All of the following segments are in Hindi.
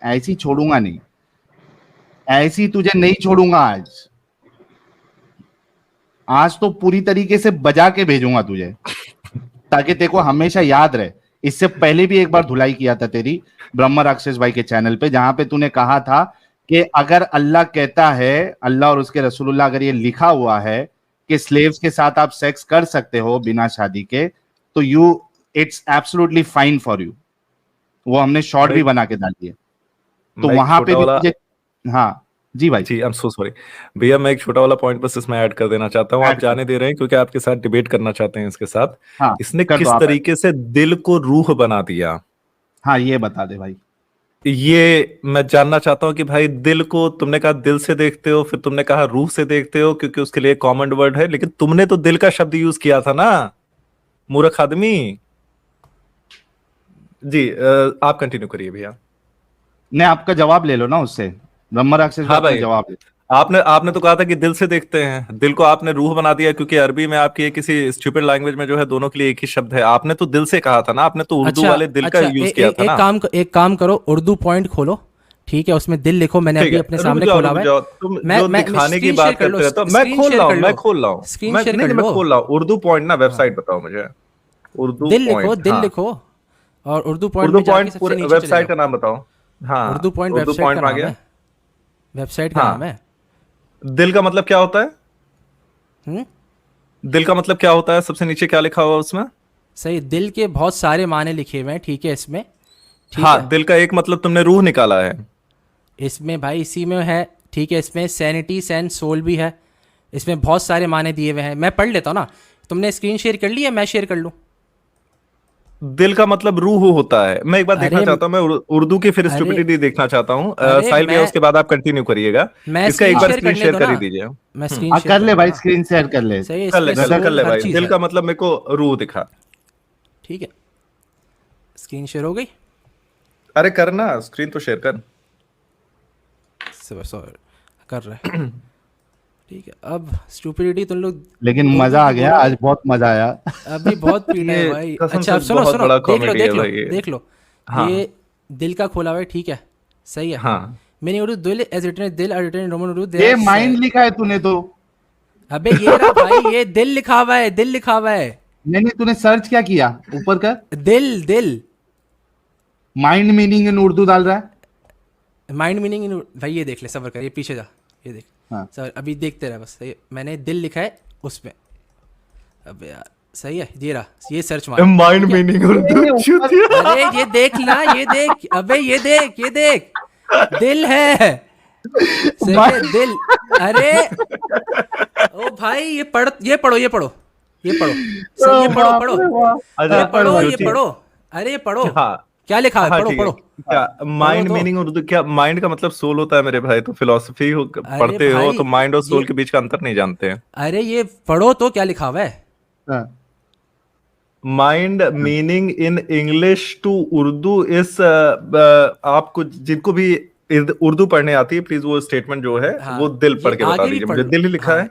ऐसी छोड़ूंगा नहीं, ऐसी तुझे नहीं छोड़ूंगा आज। आज तो पूरी तरीके से बजा के भेजूंगा तुझे, ताकि तेरे को हमेशा याद रहे। इससे पहले भी एक बार धुलाई किया था तेरी ब्रह्म राक्षस भाई के चैनल पे, जहां पे तूने कहा था कि अगर अल्लाह कहता है, अल्लाह और उसके रसूलुल्लाह अगर ये लिखा हुआ है कि स्लेव्स के साथ आप सेक्स कर सकते हो बिना शादी के, तो you it's absolutely fine for you. वो हमने शॉर्ट मैं भी बना के डाल दिए, तो मैं एक वहां पे छोटा भी वाला तुझे। हाँ जी भाई, जी आई एम सो सॉरी भैया, मैं एक छोटा वाला पॉइंट बस इसमें ऐड कर देना चाहता हूँ। आप ऐड कर। जाने दे रहे हैं क्योंकि आपके साथ डिबेट करना चाहते हैं इसके साथ। हाँ इसने कर दो किस आप ऐड। तरीके से दिल को रूह बना दिया, हाँ ये बता दे भाई। ये मैं जानना चाहता हूँ कि भाई दिल को तुमने कहा दिल से देखते हो, फिर तुमने कहा रूह से देखते हो क्योंकि उसके लिए कॉमन वर्ड है, लेकिन तुमने तो दिल का शब्द यूज किया था ना, मूर्ख आदमी। जी आप कंटिन्यू करिए भैया। ने आपका जवाब ले लो ना उससे, ब्रह्म राक्षस भी हाँ अपना भाई, जवाब ले। आपने आपने तो कहा था कि दिल से देखते हैं, दिल को आपने रूह बना दिया क्योंकि अरबी में आपकी एक किसी स्टूपिड लैंग्वेज में जो है दोनों के लिए एक ही शब्द है। आपने तो दिल से कहा था ना, आपने तो उर्दू अच्छा वाले दिल का अच्छा, यूज किया था ना। एक काम करो, उर्दू पॉइंट खोलो, ठीक है, उसमें दिल लिखो, मैंने ठीक अभी है, अपने सामने खोला हुआ रुक है। जाओ, तुम मैं जो मैं दिखाने की स्क्रीन शेयर बात कर लो, करते रहते हो, मैं स्क्रीन खोल शेयर रहा कर हूँ, लो, मैं खोल रहा हूँ, स्क्रीन मैं शेयर नहीं कर नहीं, मैं लो। खोल रहा हूँ उर्दू पॉइंट ना, हाँ, वेबसाइट बताओ मुझे। उर्दू दिल लिखो, पॉइंट, दिल हाँ। लिखो, और उर्दू पॉइंट उर्दू में जाके पॉइंट सबसे पूरे नीचे चले वेबसाइट जाओ। का नाम बताओ। उर्दू हाँ, पॉइंट उर्दू वेबसाइट का पॉइंट में आ नाम गया। है, वेबसाइट का नाम हाँ, है। दिल का मतलब क्या होता है? हम्म, दिल का मतलब क्या होता है? सबसे नीचे क्या लिखा हुआ है उसमें? सही, दिल के बहुत सारे माने लिखे हुए हैं, ठीक है इसमें, ठीक है हाँ, दिल का एक मतलब तुमने रूह निकाला है। इसमें भाई, इसी में है, ठीक है, इसमें सैनिटी सैन सोल भी है, इसमें बहुत सारे माने दिए हुए हैं। मैं पढ़ लेता हूँ ना, तुमने स्क्रीन शेयर कर ली है, मैं शेयर कर लूँ? दिल का मतलब रूह होता है। मैं एक बार देखना अरे चाहता हूँ, मैं उर्दू की फिर अरे स्टुपिडिटी देखना चाहता हूँ। अरे साहिल भैया उसके बाद आप कंटिन्यू करिएगा। मैं इसका एक स्क्रीन बार शेयर स्क्रीन करने शेयर दो कर ना, ही दीजिए। मैं स्क्रीन हाँ शेयर कर कर ले दूँ भाई, ना। स्क्रीन शेयर कर ले। सही है, कर ले, इसमें कर ले, कर सोल ले हर भाई। चीज़ दिल है, का मतलब मेरे को रूह दिखा। ठीक है, स्क्रीन शेयर हो गई। अरे करना, स्क्रीन तो शेयर कर। सॉरी, कर रहे हैं, ठीक है। अब स्टूपिडिटी तुम लोग लेकिन उर्दू मजा आ की गया बोलोगे, आज, बहुत मजा आया। अभी बहुत पीटा है ये भाई। कसम अच्छा से अब सुनो बहुत सुनो, बड़ा देख लो कॉमेडी देख है लो भाई ये। देख लो, हाँ ये दिल का खोला हुआ है, ठीक है, सही है। हाँ, मैंने उर्दू दिल एज रिटन, दिल are written in Roman Urdu, they ये आर। माइंड लिखा है तूने तो। अबे ये रहा भाई, ये दिल लिखा हुआ है, दिल लिखा हुआ है, नहीं नहीं, तूने सर्च क्या किया ऊपर कर? दिल दिल। माइंड मीनिंग इन उर्दू डाल रहा है। माइंड मीनिंग इन, भाई ये देख ले, सबर कर, ये पीछे जा, ये देख, हाँ सबर अभी देखते रहे बस, ये मैंने दिल लिखा है उसमें। अब यार सही है, ये रहा, ये सर्च मार, माइंड ठीक है। मीनिंग उर्दू ये ऊपर। चूतिया। अरे ये देख ना, ये देख, अबे ये देख, ये देख, दिल है, सही है, दिल। अरे ओ भाई, ये पढ़, ये पढ़ो, ये पढ़ो, ये पढ़ो, सही है, पढ़ो बाप पढ़ो, रे बाप। अच्छा ये पढ़ पढ़ो, भाई ये ठीक। पढ़ो, अरे ये पढ़ो, हाँ क्या लिखा है, हाँ, पढ़ो ठीक है। पढ़ो, क्या पढ़ो माइंड तो। मीनिंग उर्दू? क्या माइंड का मतलब सोल होता है मेरे भाई? तो फिलोसफी अरे पढ़ते हो भाई तो माइंड और सोल ये, के बीच का अंतर नहीं जानते हैं। अरे ये पढ़ो तो, क्या लिखा हुआ है। हाँ, mind meaning in English to Urdu इस आपको जिनको भी उर्दू पढ़ने आती है, प्लीज वो स्टेटमेंट जो है हाँ, वो दिल ये पढ़ के बता आगे भी दीजिए पढ़ मुझे। लो। दिल ही लिखा हाँ है।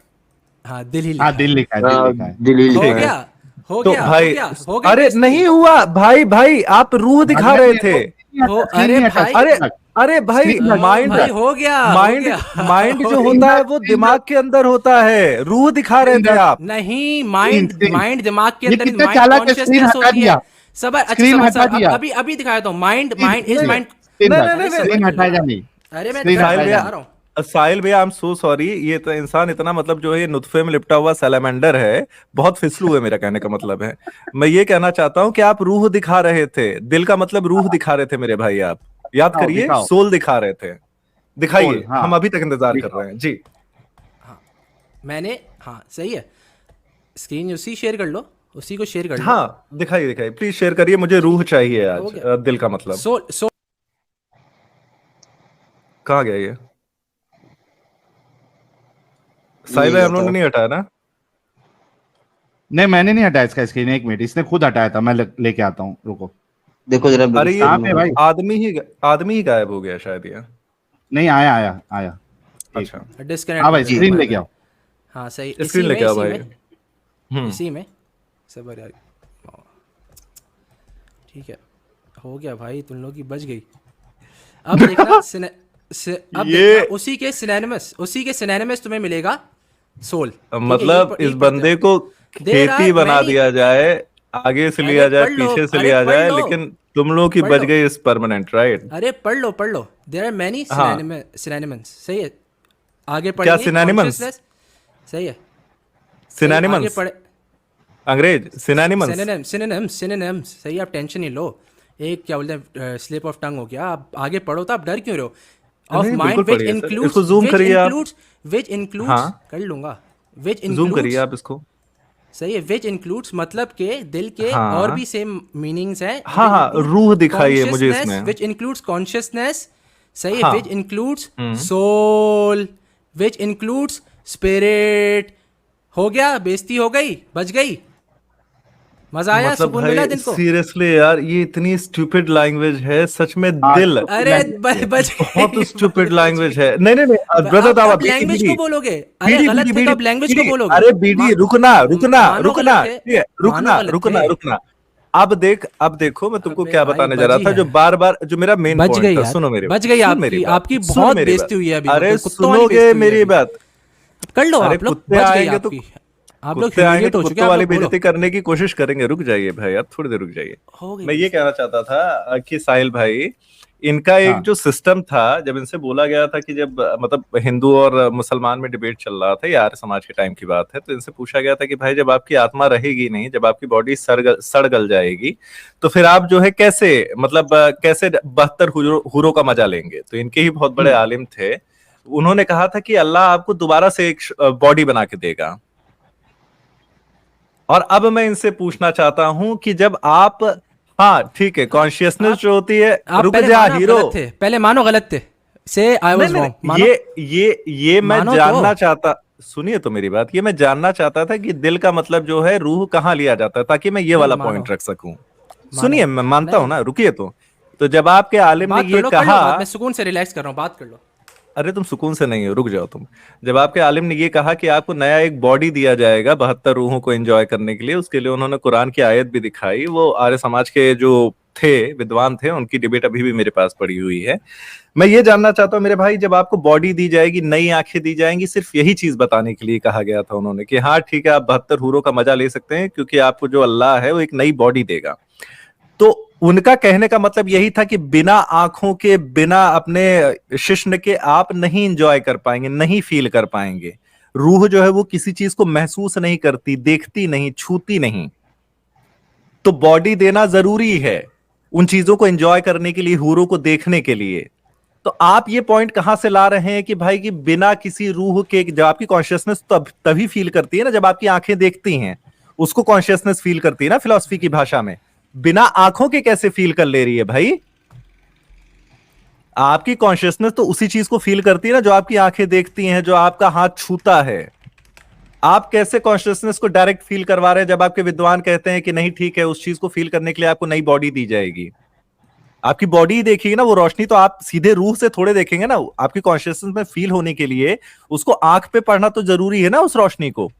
हाँ, दिल ही हाँ लिखा दिल है। लिखा है, दिल लिखा है। दिल्ली हो लिखा है। गया, हो तो गया, हो भाई, गया, हो गई अरे बेइज्जती। नहीं हुआ भाई, भाई आप रूह दिखा अरे रहे नहीं, थे। हो, स्क्रीन अरे नहीं हटा, भाई, अरे स्क्रीन रख, अरे भाई, स्क्रीन रख, ओ माइंड भाई, हो गया, हो माइंड गया। माइंड जो हो- स्क्रीन होता है रख, वो स्क्रीन रख, दिमाग के अंदर होता है, रूह दिखा रहे स्क्रीन थे रख। आप। नहीं, स्क्रीन माइंड, स्क्रीन। माइंड दिमाग के ये अंदर, कितना माइंड चालाक है, स्क्रीन कॉन्शियसनेस हटा होती है। दिया। सबर, अच्छा स्क्रीन सबर हटा सबर, दिया। अभी अभी दिखाया तो, माइंड, माइंड इज नहीं माइंड। स्क्रीन नहीं रख, नहीं नहीं अरे नहीं, सबर स्क्रीन कर लो हटाएगा ना, नहीं, अरे मैं स्क्रीन साहिल करके भैया, हटाएगा दिखा रहा हूँ। साहिल भैया आई एम सो सॉरी। ये तो इंसान इतना मतलब जो है ये नुत्फे में लिपटा हुआ सैलामेंडर है, बहुत फिसलू है, मेरा कहने का मतलब है। मैं ये कहना चाहता हूं कि आप रूह दिखा रहे थे, दिल का मतलब रूह दिखा रहे थे मेरे भाई। आप याद दिखाओ करिए, दिखाओ। सोल दिखा रहे थे। सोल, दिखाइए, हाँ हम अभी तक इंतजार कर दिखाओ। रहे हैं जी। हाँ मैंने, हाँ सही है, स्क्रीन उसी शेयर कर लो, उसी को शेयर कर लो, हाँ दिखाइए, दिखाइए प्लीज, शेयर करिए, मुझे रूह चाहिए हो आज। गया। दिल का मतलब सो सो कहाँ गया ये? साहिल ये भाई गया हम लोगों था। ने नहीं हटाया ना? नहीं मैंने नहीं हटाया इसका स्क्रीन, एक मिनट, इसने खुद हटाया था, मैं लेके आता हूँ, रुको। देखो जरा अरे ये कहाँ स्क्रीन में पे भाई? आदमी ही गायब हो गया शायद ये। नहीं आया आया आया, एक अच्छा, मिनट। डिस्कनेक्ट हाँ हो भाई गया था, स्क्रीन बाय लेके बाय। आओ। हाँ सही, स्क्रीन इसी में, लेके आओ इसी भाई। में, इसी में, सबर यार, ठीक है, हो गया भाई, तुम लोग की बच गई। अब देखना अब ये देखना उसी के सिनोनिमस तुम्हें मिलेगा सोल। मतलब इस बंदे को खेती बना दिया जाए, आगे से लिया जाए, पीछे से लिया जाए, लेकिन तुम लोग की बच गई इस परमानेंट, राइट? अरे पढ़ लो, देयर आर मेनी सिनोनिम्स, सही है। आगे क्या पढ़ेंगे सिनोनिम्स? सही है, सिनोनिम्स अंग्रेज, सिनोनिम्स सही। आप टेंशन नहीं लो, एक क्या बोलते हैं स्लिप ऑफ टंग हो गया। आप आगे पढ़ो, तो आप डर क्यों रहे हो? ऑफ माइंड व्हिच इंक्लूड्स, इसको जूम करिए आप। व्हिच इंक्लूड्स, कर लूंगा, व्हिच इंक्लूड्स, जूम करिए आप इसको। सही है, व्हिच इंक्लूड्स मतलब के दिल के और भी सेम मीनिंग्स हैं। हाँ, रूह दिखाइए मुझे इसमें। व्हिच इंक्लूड्स कॉन्शियसनेस, सही है। Which includes soul, which includes spirit. हो गया, बेइज्जती हो गई, बच गई, मजा आया, मतलब सुकून मिला दिल को। सीरियसली यार, ये इतनी स्टूपिड लैंग्वेज है सच में। दिल अरे बच बहुत स्टूपिड लैंग्वेज है। नहीं ब्रदर, आप लैंग्वेज को बोलोगे, अरे गलत थे तो आप लैंग्वेज को बोलोगे। अरे बीडी, रुकना, अब देखो मैं तुमको क्या बताने जा रहा था, जो बार जो मेरा मेन पॉइंट था। सुनो मेरी, बच गई आपकी बहुत बेइज्जती हुई है अभी। अरे सुनोगे मेरी बात? कर लो आप लोग, बच गई तो आपकी। आप लोग ह्यूमिलिएट हो चुके हैं, वाली बेइज्जती करने की कोशिश करेंगे। रुक जाइए भाई, आप थोड़ी देर रुक जाइए। मैं ये कहना चाहता था कि साहिल भाई, इनका एक जो सिस्टम था, जब इनसे बोला गया था कि जब मतलब हिंदू और मुसलमान में डिबेट चल रहा था, ये आर्य समाज के टाइम की बात है, तो इनसे पूछा गया था कि भाई जब आपकी आत्मा रहेगी नहीं, जब आपकी बॉडी सड़ गल जाएगी, तो फिर आप जो है कैसे 72 हुरों का मजा लेंगे? तो इनके ही बहुत बड़े आलिम थे, उन्होंने कहा था कि अल्लाह आपको दोबारा से एक बॉडी बना के देगा। और अब मैं इनसे पूछना चाहता हूं कि जब आप, हाँ ठीक है, कॉन्शियसनेस जो होती है, रुक जा हीरो, पहले मानो गलत थे, से आई वाज रॉन्ग। ये मैं जानना चाहता, सुनिए तो मेरी बात, ये मैं जानना चाहता था कि दिल का मतलब जो है रूह कहाँ लिया जाता है, ताकि मैं ये वाला पॉइंट रख सकूं। सुनिए, मैं मानता हूं ना, रुकिए तो जब आपके आलिम ने ये कहा, मैं सुकून से रिलैक्स कर रहा हूं, बात कर लो। अरे तुम सुकून से नहीं हो, रुक जाओ तुम। जब आपके आलिम ने ये कहा कि आपको नया एक बॉडी दिया जाएगा 72 रूहों को एंजॉय करने के लिए, उसके लिए उन्होंने कुरान की आयत भी दिखाई। वो आर्य समाज के जो थे, विद्वान थे, उनकी डिबेट अभी भी मेरे पास पड़ी हुई है। मैं ये जानना चाहता हूँ मेरे भाई, जब आपको बॉडी दी जाएगी, नई आंखें दी जाएंगी, सिर्फ यही चीज बताने के लिए कहा गया था उन्होंने कि हाँ ठीक है, आप 72 हूरों का मजा ले सकते हैं, क्योंकि आपको जो अल्लाह है वो एक नई बॉडी देगा। तो उनका कहने का मतलब यही था कि बिना आंखों के, बिना अपने शिश्न के आप नहीं एंजॉय कर पाएंगे, नहीं फील कर पाएंगे। रूह जो है वो किसी चीज को महसूस नहीं करती, देखती नहीं, छूती नहीं। तो बॉडी देना जरूरी है उन चीजों को एंजॉय करने के लिए, हूरों को देखने के लिए। तो आप ये पॉइंट कहां से ला रहे हैं कि भाई कि बिना किसी रूह के, जब आपकी कॉन्शियसनेस तभी फील करती है ना जब आपकी आंखें देखती हैं, उसको कॉन्शियसनेस फील करती है ना फिलॉसफी की भाषा में। बिना आंखों के कैसे फील कर ले रही है भाई? आपकी कॉन्शियसनेस तो उसी चीज को फील करती है ना जो आपकी आंखें देखती हैं, जो आपका हाथ छूता है। आप कैसे कॉन्शियसनेस को डायरेक्ट फील करवा रहे हैं जब आपके विद्वान कहते हैं कि नहीं ठीक है, उस चीज को फील करने के लिए आपको नई बॉडी दी जाएगी? आपकी बॉडी देखिएगी ना, वो रोशनी तो आप सीधे रूह से थोड़े देखेंगे ना। आपकी कॉन्शियसनेस में फील होने के लिए उसको आंख पे पढ़ना तो जरूरी है ना, उस रोशनी को।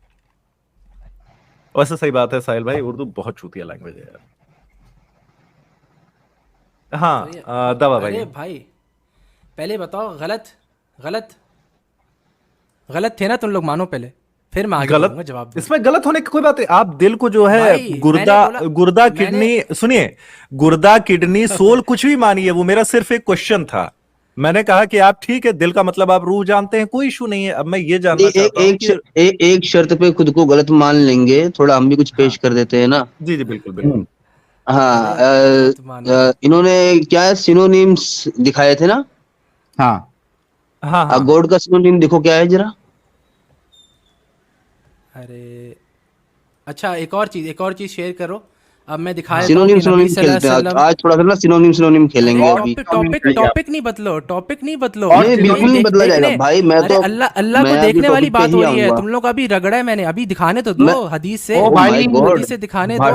वैसे सही बात है साहिल भाई, उर्दू बहुत चूतिया लैंग्वेज है यार। हाँ दवा भाई। अरे भाई पहले बताओ, गलत थे ना तुम लोग, मानो पहले, फिर मैं आगे गलत जवाब। इसमें गलत होने की कोई बात है। आप दिल को जो है गुर्दा किडनी, सुनिए, गुर्दा किडनी सोल कुछ भी मानिए, वो मेरा सिर्फ एक क्वेश्चन था। मैंने कहा कि आप ठीक है, दिल का मतलब आप रूह जानते हैं, कोई इशू नहीं है। अब मैं ये जानना चाहता हूं एक शर्त पे खुद को गलत मान लेंगे, थोड़ा हम भी कुछ पेश कर देते हैं ना। जी बिल्कुल बिल्कुल। हाँ, इन्होंने क्या है, सिनोनिम्स दिखाए थे ना। हाँ गॉड का सिनोनिम देखो क्या है जरा। अरे अच्छा, एक और चीज शेयर करो। अब मैं दिखाया सिनोनिम खेलते हैं आज, थोड़ा सा ना सिनोनिम खेलेंगे अभी। टॉपिक नहीं बदलो। बिल्कुल नहीं बदला जाएगा भाई। मैं तो अल्लाह को देखने वाली बात हो रही है। तुम लोग अभी रगड़ा है, मैंने अभी दिखाने तो दो, हदीस से दिखाने दो,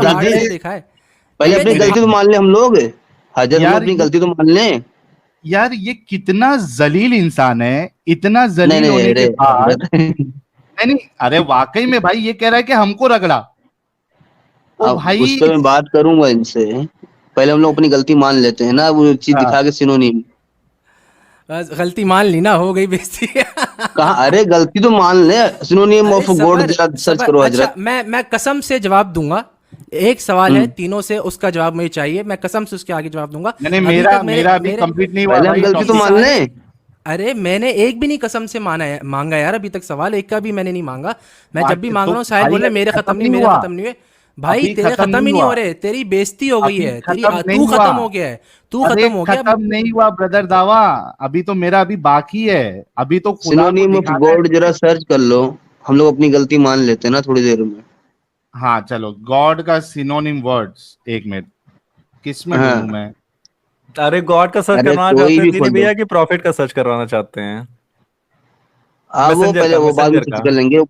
देखा है। पहले अपनी गलती तो मान ले हम लोग, हजरत अपनी गलती तो मान ले यार। ये कितना जलील इंसान है, इतना जलील होने के बाद। नहीं, अरे वाकई में भाई ये कह रहा है कि हमको रगड़ा। भाई उस पर मैं बात करूंगा इनसे, पहले हम लोग अपनी गलती मान लेते हैं ना, वो चीज दिखा के सिनोनिम। बस गलती मान ली ना, हो गई बेइज्जती। कहा, अरे गलती तो मान ले, सिनोनिम ऑफ गॉड सबर, जरा सर्च सबर। करो अच्छा, हजरत। मैं कसम से जवाब दूंगा। एक सवाल है तीनों से, उसका जवाब मुझे चाहिए, मैं कसम से उसके आगे जवाब दूंगा। नहीं अभी मेरा तक मेरा अभी कंप्लीट नहीं हुआ पहले हम भाई गलती तो topic। मान लें। अरे मैंने एक भी नहीं कसम से मांगा यार, अभी तक सवाल एक का भी मैंने नहीं मांगा। मैं जब भी तो मांग रहा हूँ साहिल भाई बोल रहे अभी मेरे खत्म नहीं, मेरे हुआ। खत्म नहीं हुए। भाई अभी तेरे खत्म खत्म ही नहीं हुआ। हो रहे, तेरी बेइज्जती हो गई अभी है, तेरी खत्म नहीं तू हुआ। खत्म हो गया है, तू अरे खत्म हो गया। खत्म नहीं हुआ ब्रदर दावा, अभी तो मेरा अभी बाकी है। अभी तो खुदा को सिनोनिम ऑफ दिखाना है गॉड जरा सर्च कर लो, हम लोग अपनी गलती मान लेते हैं ना थोड़ी देर में। हाँ चलो, गॉड का सिनोनिम वर्ड्स, एक मिनट किस में ढूंढूं हाँ, मैं? अरे गॉड का सर्च अरे करवाना कोई चाहते हैं भी दिलीप खोल दो। भैया कि प्रॉफिट का सर्च करवाना चाहते हैं? वो मैसेंजर पहले का, वो बाद में मैसेंजर सर्च का। कर लेंगे।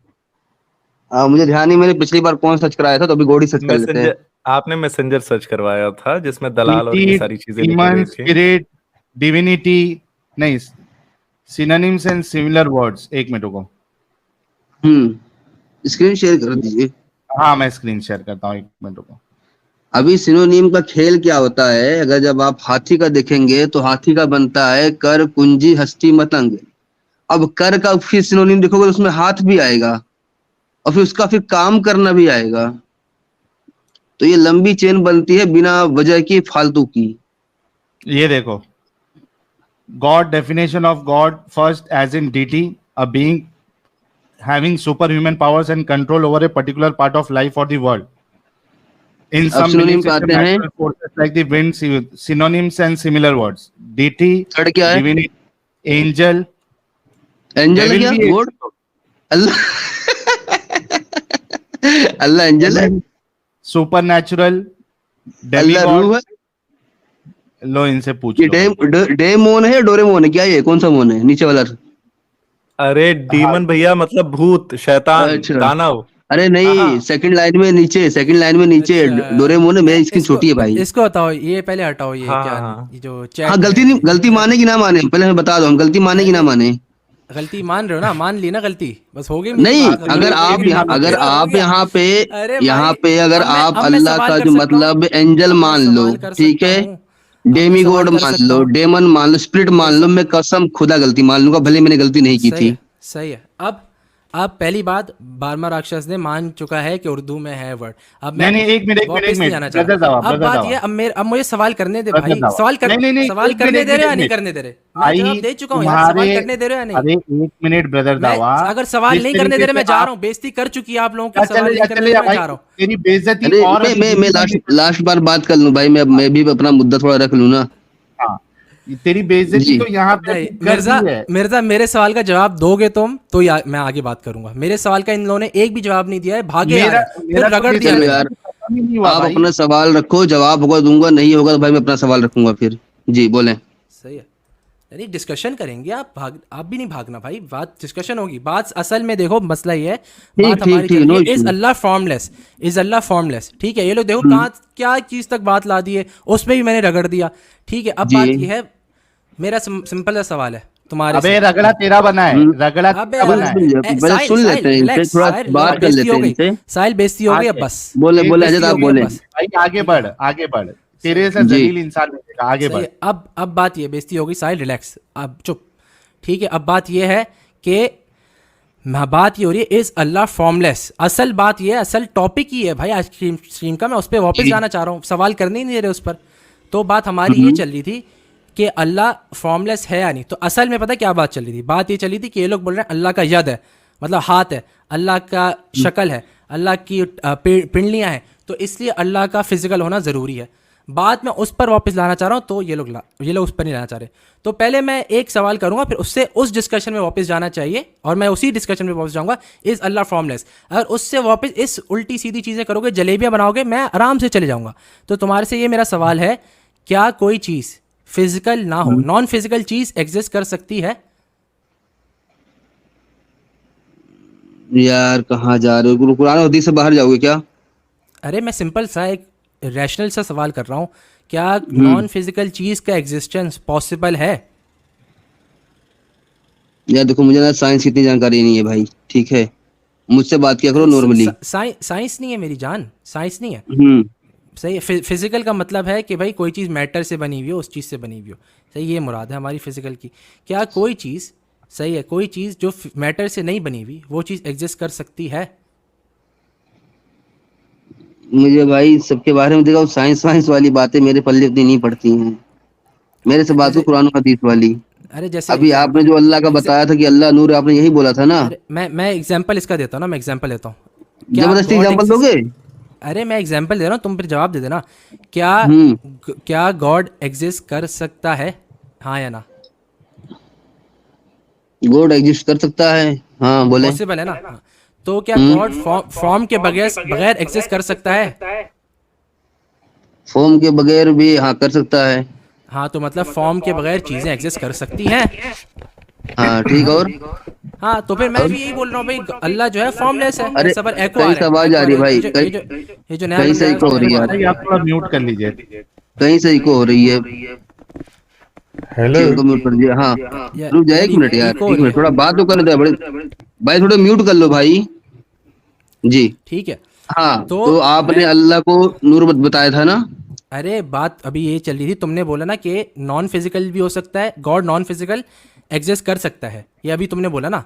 मुझे ध्यान नहीं, मैंने पिछली बार कौन सर्च कराया था, तो अभी गॉड ही सर्च कर लेते हैं। मैसेंजर, आपने मैसेंजर सर्च करवाया था जिसमें दलाल और डीटी, ये सारी चीजें लिखी डीमन, गई थी। स्पिरिट, डिविनिटी, नहीं, सिनोनिम्स एंड सिमिलर वर्ड्स। एक मिनट रुको। स्क्रीन शेयर कर दीजिए। हाँ मैं स्क्रीन शेयर करता हूँ, एक मिनट रुको। अभी सिनोनिम का खेल क्या होता है, अगर जब आप हाथी का देखेंगे तो हाथी का बनता है कर, कुंजी, हस्ती, मतंग। अब कर का फिर सिनोनिम देखोगे तो उसमें हाथ भी आएगा, और फिर उसका फिर काम करना भी आएगा। तो ये लंबी चेन बनती है बिना वजह की, फालतू की। ये देखो, God, definition of God, first as in deity, a being having superhuman powers and control over a particular part of life or the world. In अब some सिनोनिम beliefs, पे it's a आते हैं। natural forces like the wind, synonyms and similar words. Deity, third क्या है? divinity, angel, एंजल है devil क्या? भी गॉड, अल्लाह। अल्लाह एंजल है, supernatural, अल्लाह demigod। रूह है। लो इनसे पूछ ये लो। डेमोन है, डोरेमोन है, क्या ये कौन सा मोन है नीचे वाला? अरे डीमन भैया मतलब भूत, शैतान, अच्छा, दानव। अरे हाँ नहीं, हाँ। सेकंड लाइन में नीचे, सेकंड लाइन में नीचे अच्छा, डोरेमोन है। मेरी स्क्रीन इसको छोटी है भाई। इसको हटाओ, ये पहले हटाओ, ये हाँ क्या हाँ। ये जो हाँ, चैट गलती नहीं, गलती माने कि ना माने, पहले हमें बता दो, हम गलती माने कि ना माने। गलती मान रहे हो ना? मान ली ना गलती, बस हो गई मेरी नहीं, बात खत्म। अगर आप भी यहाँ, मानो। अगर मेरा हो आप गया। यहाँ पे, अरे यहाँ भाई, पे अगर अब आप मैं अल्लाह सवाल का कर जो सकता हूँ, मतलब एंजल अब मैं मान लो, सवाल कर ठीक सकता है, हूँ, अब मैं डेमीगॉड सवाल कर मान सकता लो, हूँ। डेमन मान लो, स्पिरिट मान लो, मैं कसम खुदा गलती मान लूंगा, भले मैंने गलती नहीं की सही थी। है, सही है। अब पहली बात, बारहवां राक्षस ने मान चुका है कि उर्दू में है वर्ड। अब मैं नहीं, एक मिनट, वापस नहीं आना चाह ब्रदर रहा। दावा, अब ब्रदर बात दावा, ये, अब मुझे सवाल करने दे ब्रदर भाई। दावा। सवाल कर, नहीं, सवाल एक करने मिनट, दे रहे हो या एक नहीं मिनट। करने दे रहे? मैं जवाब दे चुका हूँ यार, सवाल तुम्हारे, करने दे रहे हो या नहीं? अरे एक मिनट ब्रदर मैं दावा, अगर सवाल जिस नहीं करने दे तरीके रहे, मैं से जा आप- रहा हूँ। बेइज्जती कर चुकी है आप लोगों की, या सवाल नहीं करने दे चले रहे, जा मैं भाई, जा रहा हूँ। तेरी बेइज्जती अरे और अभी मैं दूसरी लास्ट बार बात कर लूं भाई, मैं भी अपना मुद्दा थोड़ा रख लूं ना। हाँ, तेरी बेइज्जती जी। तो यहाँ पे नहीं, कर दी है। मिर्जा मेरे सवाल का जवाब दोगे तुम तो मैं आगे बात करूंगा। मेरे सवाल का इन लोगों ने एक भी जवाब नहीं दिया है, भागे आ मेरा रहे हैं, मेरा फिर तो रगड़ दिया चलो मैंने। यार, खत्म ही नहीं हुआ आप भाई। अपना सवाल रखो, जवाब होगा दूंगा, नहीं होगा तो भाई मैं अपना सवाल रखूंगा फिर। जी बोले। सही है, यानी डिस्कशन करेंगे। आप भी नहीं भागना भाई, बात डिस्कशन होगी। बात असल में देखो, मसला ये है, बात हमारी ठीक, चल नो रही है, is issue. Allah formless, is Allah formless. ठीक है, ये लोग देखो कहाँ क्या चीज तक बात ला दी है, उसमें भी मैंने रगड़ दिया। ठीक है, अब जी। बात ये है, मेरा सिंपल सा सवाल है तुम्हारे अबे से। रगड़ा तेरा बना है, रगड़ा अबे तेरा बना है। पहले सुन लेते हैं इनसे, थोड़ा बात कर बेइज्जती लेते हो हैं गई, इनसे। साहिल बेइज्जती हो गई, अब आगे। बस। बोले एक बोले बेइज्जती अजय आप हो गई, अब बोले। बस। भाई आगे बढ़, आगे बढ़, तेरे से जी। जलील इंसान मिलेगा, आगे सही बढ़। है, अब बात ये, बेइज्जती हो गई साहिल, रिलैक्स, अब चुप। ठीक है, अब बात ये है कि बात ये हो रही है, इज अल्लाह फॉर्मलेस। असल बात ये है, असल टॉपिक ही है भाई आज की स्ट्रीम का, मैं उस पर वापस जाना चाह रहा हूँ, सवाल करने ही नहीं दे रहे उस पर। तो बात हमारी ये चल रही थी कि अल्लाह फॉर्मलेस है या नहीं। तो असल में पता क्या बात चल रही थी? बात ये चली थी कि ये लोग बोल रहे हैं अल्लाह का यद है, मतलब हाथ है, अल्लाह का शक्ल है, अल्लाह की पिंडलियाँ हैं, तो इसलिए अल्लाह का फिजिकल होना ज़रूरी है। बात मैं उस पर वापस लाना चाह रहा हूँ, तो ये लोग उस पर नहीं लाना चाह रहे। तो पहले मैं एक सवाल करूँगा, फिर उससे उस डिस्कशन में वापस जाना चाहिए, और मैं उसी डिस्कशन में वापस जाऊँगा, इज़ अल्लाह फॉर्मलेस। अगर उससे वापस इस उल्टी सीधी चीज़ें करोगे, जलेबियाँ बनाओगे, मैं आराम से चले जाऊँगा। तो तुम्हारे से ये मेरा सवाल है, क्या कोई चीज़ फिजिकल ना हो, नॉन फिजिकल चीज़ एग्जिस्ट कर सकती है? यार कहाँ जा रहे हो, कुरान और हदीस से बाहर जाओगे क्या? अरे मैं सिंपल सा एक रैशनल सा सवाल कर रहा हूँ, क्या नॉन फिजिकल चीज़ का एग्जिस्टेंस पॉसिबल है? यार देखो, मुझे ना साइंस की इतनी जानकारी नहीं है भाई, ठीक है, मुझसे बात किया करो नॉर्मली। साइंस नहीं है मेरी जान, साइंस नहीं है। सही है। फिजिकल का मतलब है कि भाई कोई चीज़ मैटर से बनी हुई हो, उस चीज़ से बनी हुई हो। सही, ये मुराद है हमारी फिजिकल की। क्या कोई चीज़, सही है, कोई चीज़ जो मैटर से नहीं बनी हुई वो चीज़ एग्जिस्ट कर सकती है? मुझे भाई सबके बारे में देखो, साइंस वाइंस वाली बातें मेरे पल्ले उतनी नहीं पड़ती हैं। मेरे से बात को जैसे, कुरान और हदीस वाली। अरे जैसे अभी आपने जो अल्लाह का बताया था कि अल्लाह नूर है, आपने यही बोला था ना। अरे मैं एग्जांपल इसका देता हूँ ना, मैं एग्जांपल देता हूँ। क्या जबरदस्ती गॉड एग्जांपल एग्जिस्ट? दोगे? अरे मैं एग्जांपल दे रहा हूँ, तुम फिर जवाब दे देना। क्या हम्म। क्या गॉड एग्जिस्ट कर सकता है, हाँ या ना? गॉड एग्जिस्ट कर सकता है, हाँ बोले। पॉसिबल है ना? हाँ। तो क्या गॉड हम्म। फॉर्म के बगैर बगैर एग्जिस्ट कर सकता है? फॉर्म के बगैर भी हाँ कर सकता है। हाँ, तो मतलब फॉर्म के बगैर चीजें एग्जिस्ट कर सकती हैं। हाँ ठीक। और हाँ, तो फिर मैं भी यही बोल रहा हूँ भाई, अल्लाह जो है फॉर्मलेस है। अरे सब एको आ कहीं रहा से है, आवाज एको आ आ रही है रहा है। भाई, ये जो नया कहीं बंदा से है इको हो उसने रही है बोला भाई आप थोड़ा म्यूट कर लीजिए। कहीं से इको हो रही है। हेलो ठीक है, इनको म्यूट कर दिया। हाँ रुक जाए यार, एक मिनट यार, इको हो एक रही मिनट, है। थोड़ा बात तो कर दे बड़े भाई, थोड़ा म्यूट कर लो भाई जी। ठीक है। हाँ तो तो आपने मैं, अल्लाह को नूर बताया था ना। अरे बात अभी ये चल रही थी, तुमने बोला ना कि नॉन फिजिकल भी हो सकता है, गॉड नॉन फिजिकल एग्जिस्ट कर सकता है, ये अभी तुमने बोला ना।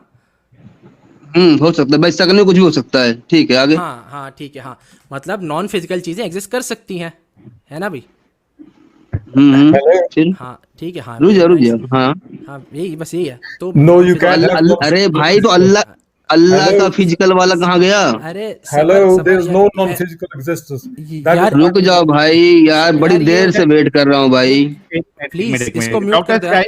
हो सकता है भाई, सकल में कुछ भी हो सकता है। ठीक है आगे। हाँ हाँ ठीक है, हाँ, मतलब नॉन फिजिकल चीज़ें एग्जिस्ट कर सकती हैं, है ना भाई? हेलो। फिर हाँ ठीक है, हाँ रुक वही जा मैं रुक जा। हाँ हाँ, यही बस यही है। तो No, नॉन you तो can't फिजिकल, have no अरे physical भाई तो existence. अल्लाह Hello, का फिजिकल वाला कहाँ गया? अरे hello. सबर सबर There's यार, no non-physical existence. That यार is रुक जाओ भाई, यार बड़ी यार ये देर से वेट कर रहा हूँ भाई। प्लीज एक इसको मिनट म्यूट कर दो यार।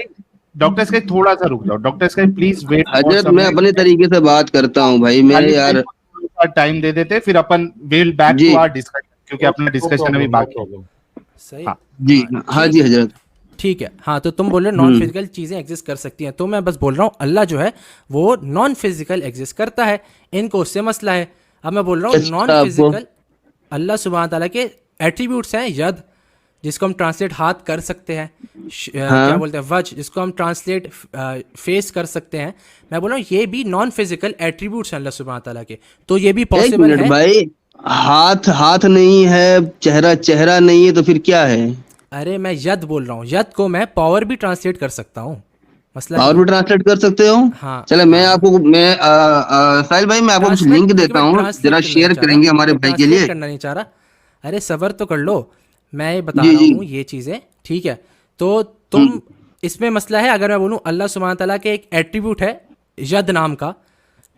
डॉक्टर स्काई थोड़ा सा रुक जाओ। Doctor sky please wait for हजरत सम मैं अपने मिनट। तरीके से बात करता हूँ भाई, मेरे खालिद भाई यार। को थोड़ा सा टाइम दे देते, फिर अपन विल बैक जी टू आवर डिस्कशन, क्योंकि अपना no डिस्कशन अभी problem, no बाकी है। problem. सही, हाँ जी हाँ हाँ ठीक जी है, हजरत। ठीक है। हाँ, तो तुम बोल रहे हो नॉन फिजिकल चीज़ें एग्जिस्ट कर सकती हैं, तो मैं बस बोल रहा हूँ अल्लाह जो है वो नॉन फिजिकल एग्जिस्ट करता है, इनको उससे मसला है। अब मैं बोल रहा हूँ नॉन अच्छा वो फिजिकल, अल्लाह सुब्हान ताला के एट्रीब्यूट्स हैं यद, जिसको हम ट्रांसलेट हाथ कर सकते हैं, क्या हाँ बोलते हैं वज, जिसको हम ट्रांसलेट फेस कर सकते हैं। मैं बोल रहा हूँ ये भी नॉन फिजिकल एट्रीब्यूट्स हैं अल्लाह सुब्हान ताला के, तो ये भी एक पॉसिबल मिनट है। भाई, हाथ हाथ नहीं है, चेहरा चेहरा नहीं है, तो फिर क्या है? अरे मैं यद बोल रहा हूँ, यद को मैं पावर भी ट्रांसलेट कर सकता हूँ, मसला पावर नहीं भी है। ट्रांसलेट कर सकते हो? हाँ चलो मैं हाँ, आपको साहिल भाई मैं आपको कुछ ट्रांसलेट, लिंक देखिए देता मैं हूँ, ट्रांसलेट जरा करना नहीं शेयर चाह रहा, करेंगे हमारे मैं भाई के ट्रांसलेट लिए। करना नहीं चाह रहा। अरे सबर तो कर लो, मैं ये बता जी रहा जी। हूँ ये चीज़ें, ठीक है? तो तुम, इसमें मसला है, अगर मैं बोलूँ अल्लाह सुब्हान ताला के एक एट्रीब्यूट है यद नाम का,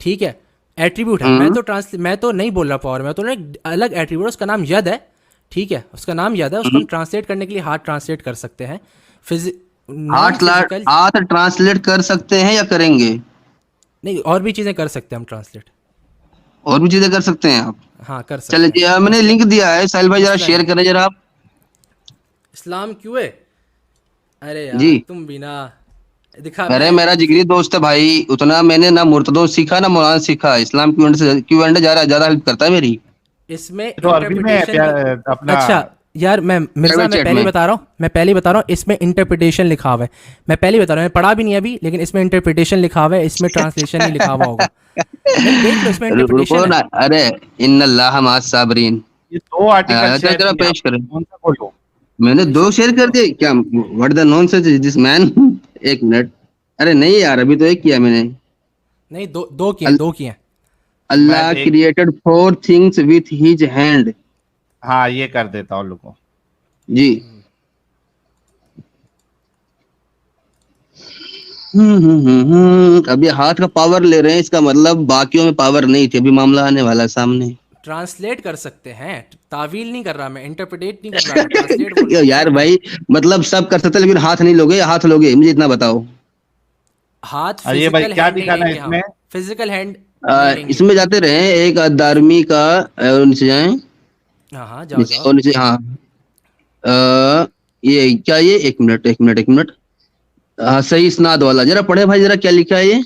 ठीक है, एट्रीब्यूट है, मैं तो नहीं बोल रहा पावर, मैं तो एक अलग एट्रीब्यूट, उसका नाम यद है, ठीक है, उसका नाम यद है, उसको हम ट्रांसलेट करने के लिए हाथ ट्रांसलेट कर सकते हैं। नॉन फिजिकल, हाथ ट्रांसलेट कर सकते हैं या करेंगे? नहीं, और भी चीज़ें कर सकते हैं हम ट्रांसलेट। और भी चीजें कर सकते हैं आप? हाँ कर चले सकते जी, हैं, मैंने लिंक दिया है, साहिल भाई जरा मसला शेयर नहीं। करें जरा आप। इस्लाम क्यों है? अरे जी। यार तुम भी ना, दिखा अरे मैं, मेरा जिगरी दोस्त है भाई, उतना मैंने ना मुर्तदो सीखा ना मौलाना सीखा, इस्लाम क्यों ज्यादा हेल्प करता है मेरी। इसमें तो अरबी में है इंटरप्रिटेशन भी, अपना। अच्छा यार मैं मिर्जा, प्राइवेट मैं चैट पहले ही में। बता रहा हूँ, मैं पहले ही बता रहा हूँ, इसमें इंटरप्रिटेशन लिखा हुआ है। मैं पहले ही बता रहा हूँ, मैं पढ़ा भी नहीं अभी, लेकिन इसमें इंटरप्रिटेशन लिखा हुआ है, इसमें ट्रांसलेशन नहीं लिखा हुआ होगा। नहीं देख लो, इसमें रुको इंटरप्रिटेशन ना, है। अरे इन्नल्लाह मास साबरीन। ये 2 आर्टिकल जरा शेयर जरा किए पेश आपने, करें। कौन सा बोलो? मैंने ये 2 सब शेयर कर बोलो। दिए क्या? What the nonsense is this man? एक मिनट, अरे नहीं यार, अभी तो एक किया मैंने। नहीं, दो किए हैं, दो किए हैं। मैं अल्लाह एक, created 4 things with his hand. हाँ ये कर देता हूँ लोगों। जी। अभी हाथ का पावर ले रहे हैं, इसका मतलब बाकियों में पावर नहीं थी, अभी मामला आने वाला है सामने। ट्रांसलेट कर सकते हैं, तावील नहीं कर रहा मैं, इंटरप्रिटेट नहीं कर रहा मैं, ट्रांसलेट बोल रहा हूँ। यार भाई, मतलब सब कर सकते हैं, लेकिन हाथ नहीं लोगे, हाथ लोगे मुझे इतना बताओ। हाथ और ये भाई फिजिकल क्या हैंड नहीं दिखाना है लेंगे हम, इसमें? फिजिकल हैंड नहीं लेंगे। इसमें जाते रहे एक अदारमी का, नीचे जाए, हाँ हाँ, जाओ जाओ। और नीचे, हाँ ये क्या, ये एक मिनट, हाँ सही इस्नाद वाला जरा पढ़े भाई, जरा क्या लिखा है ये?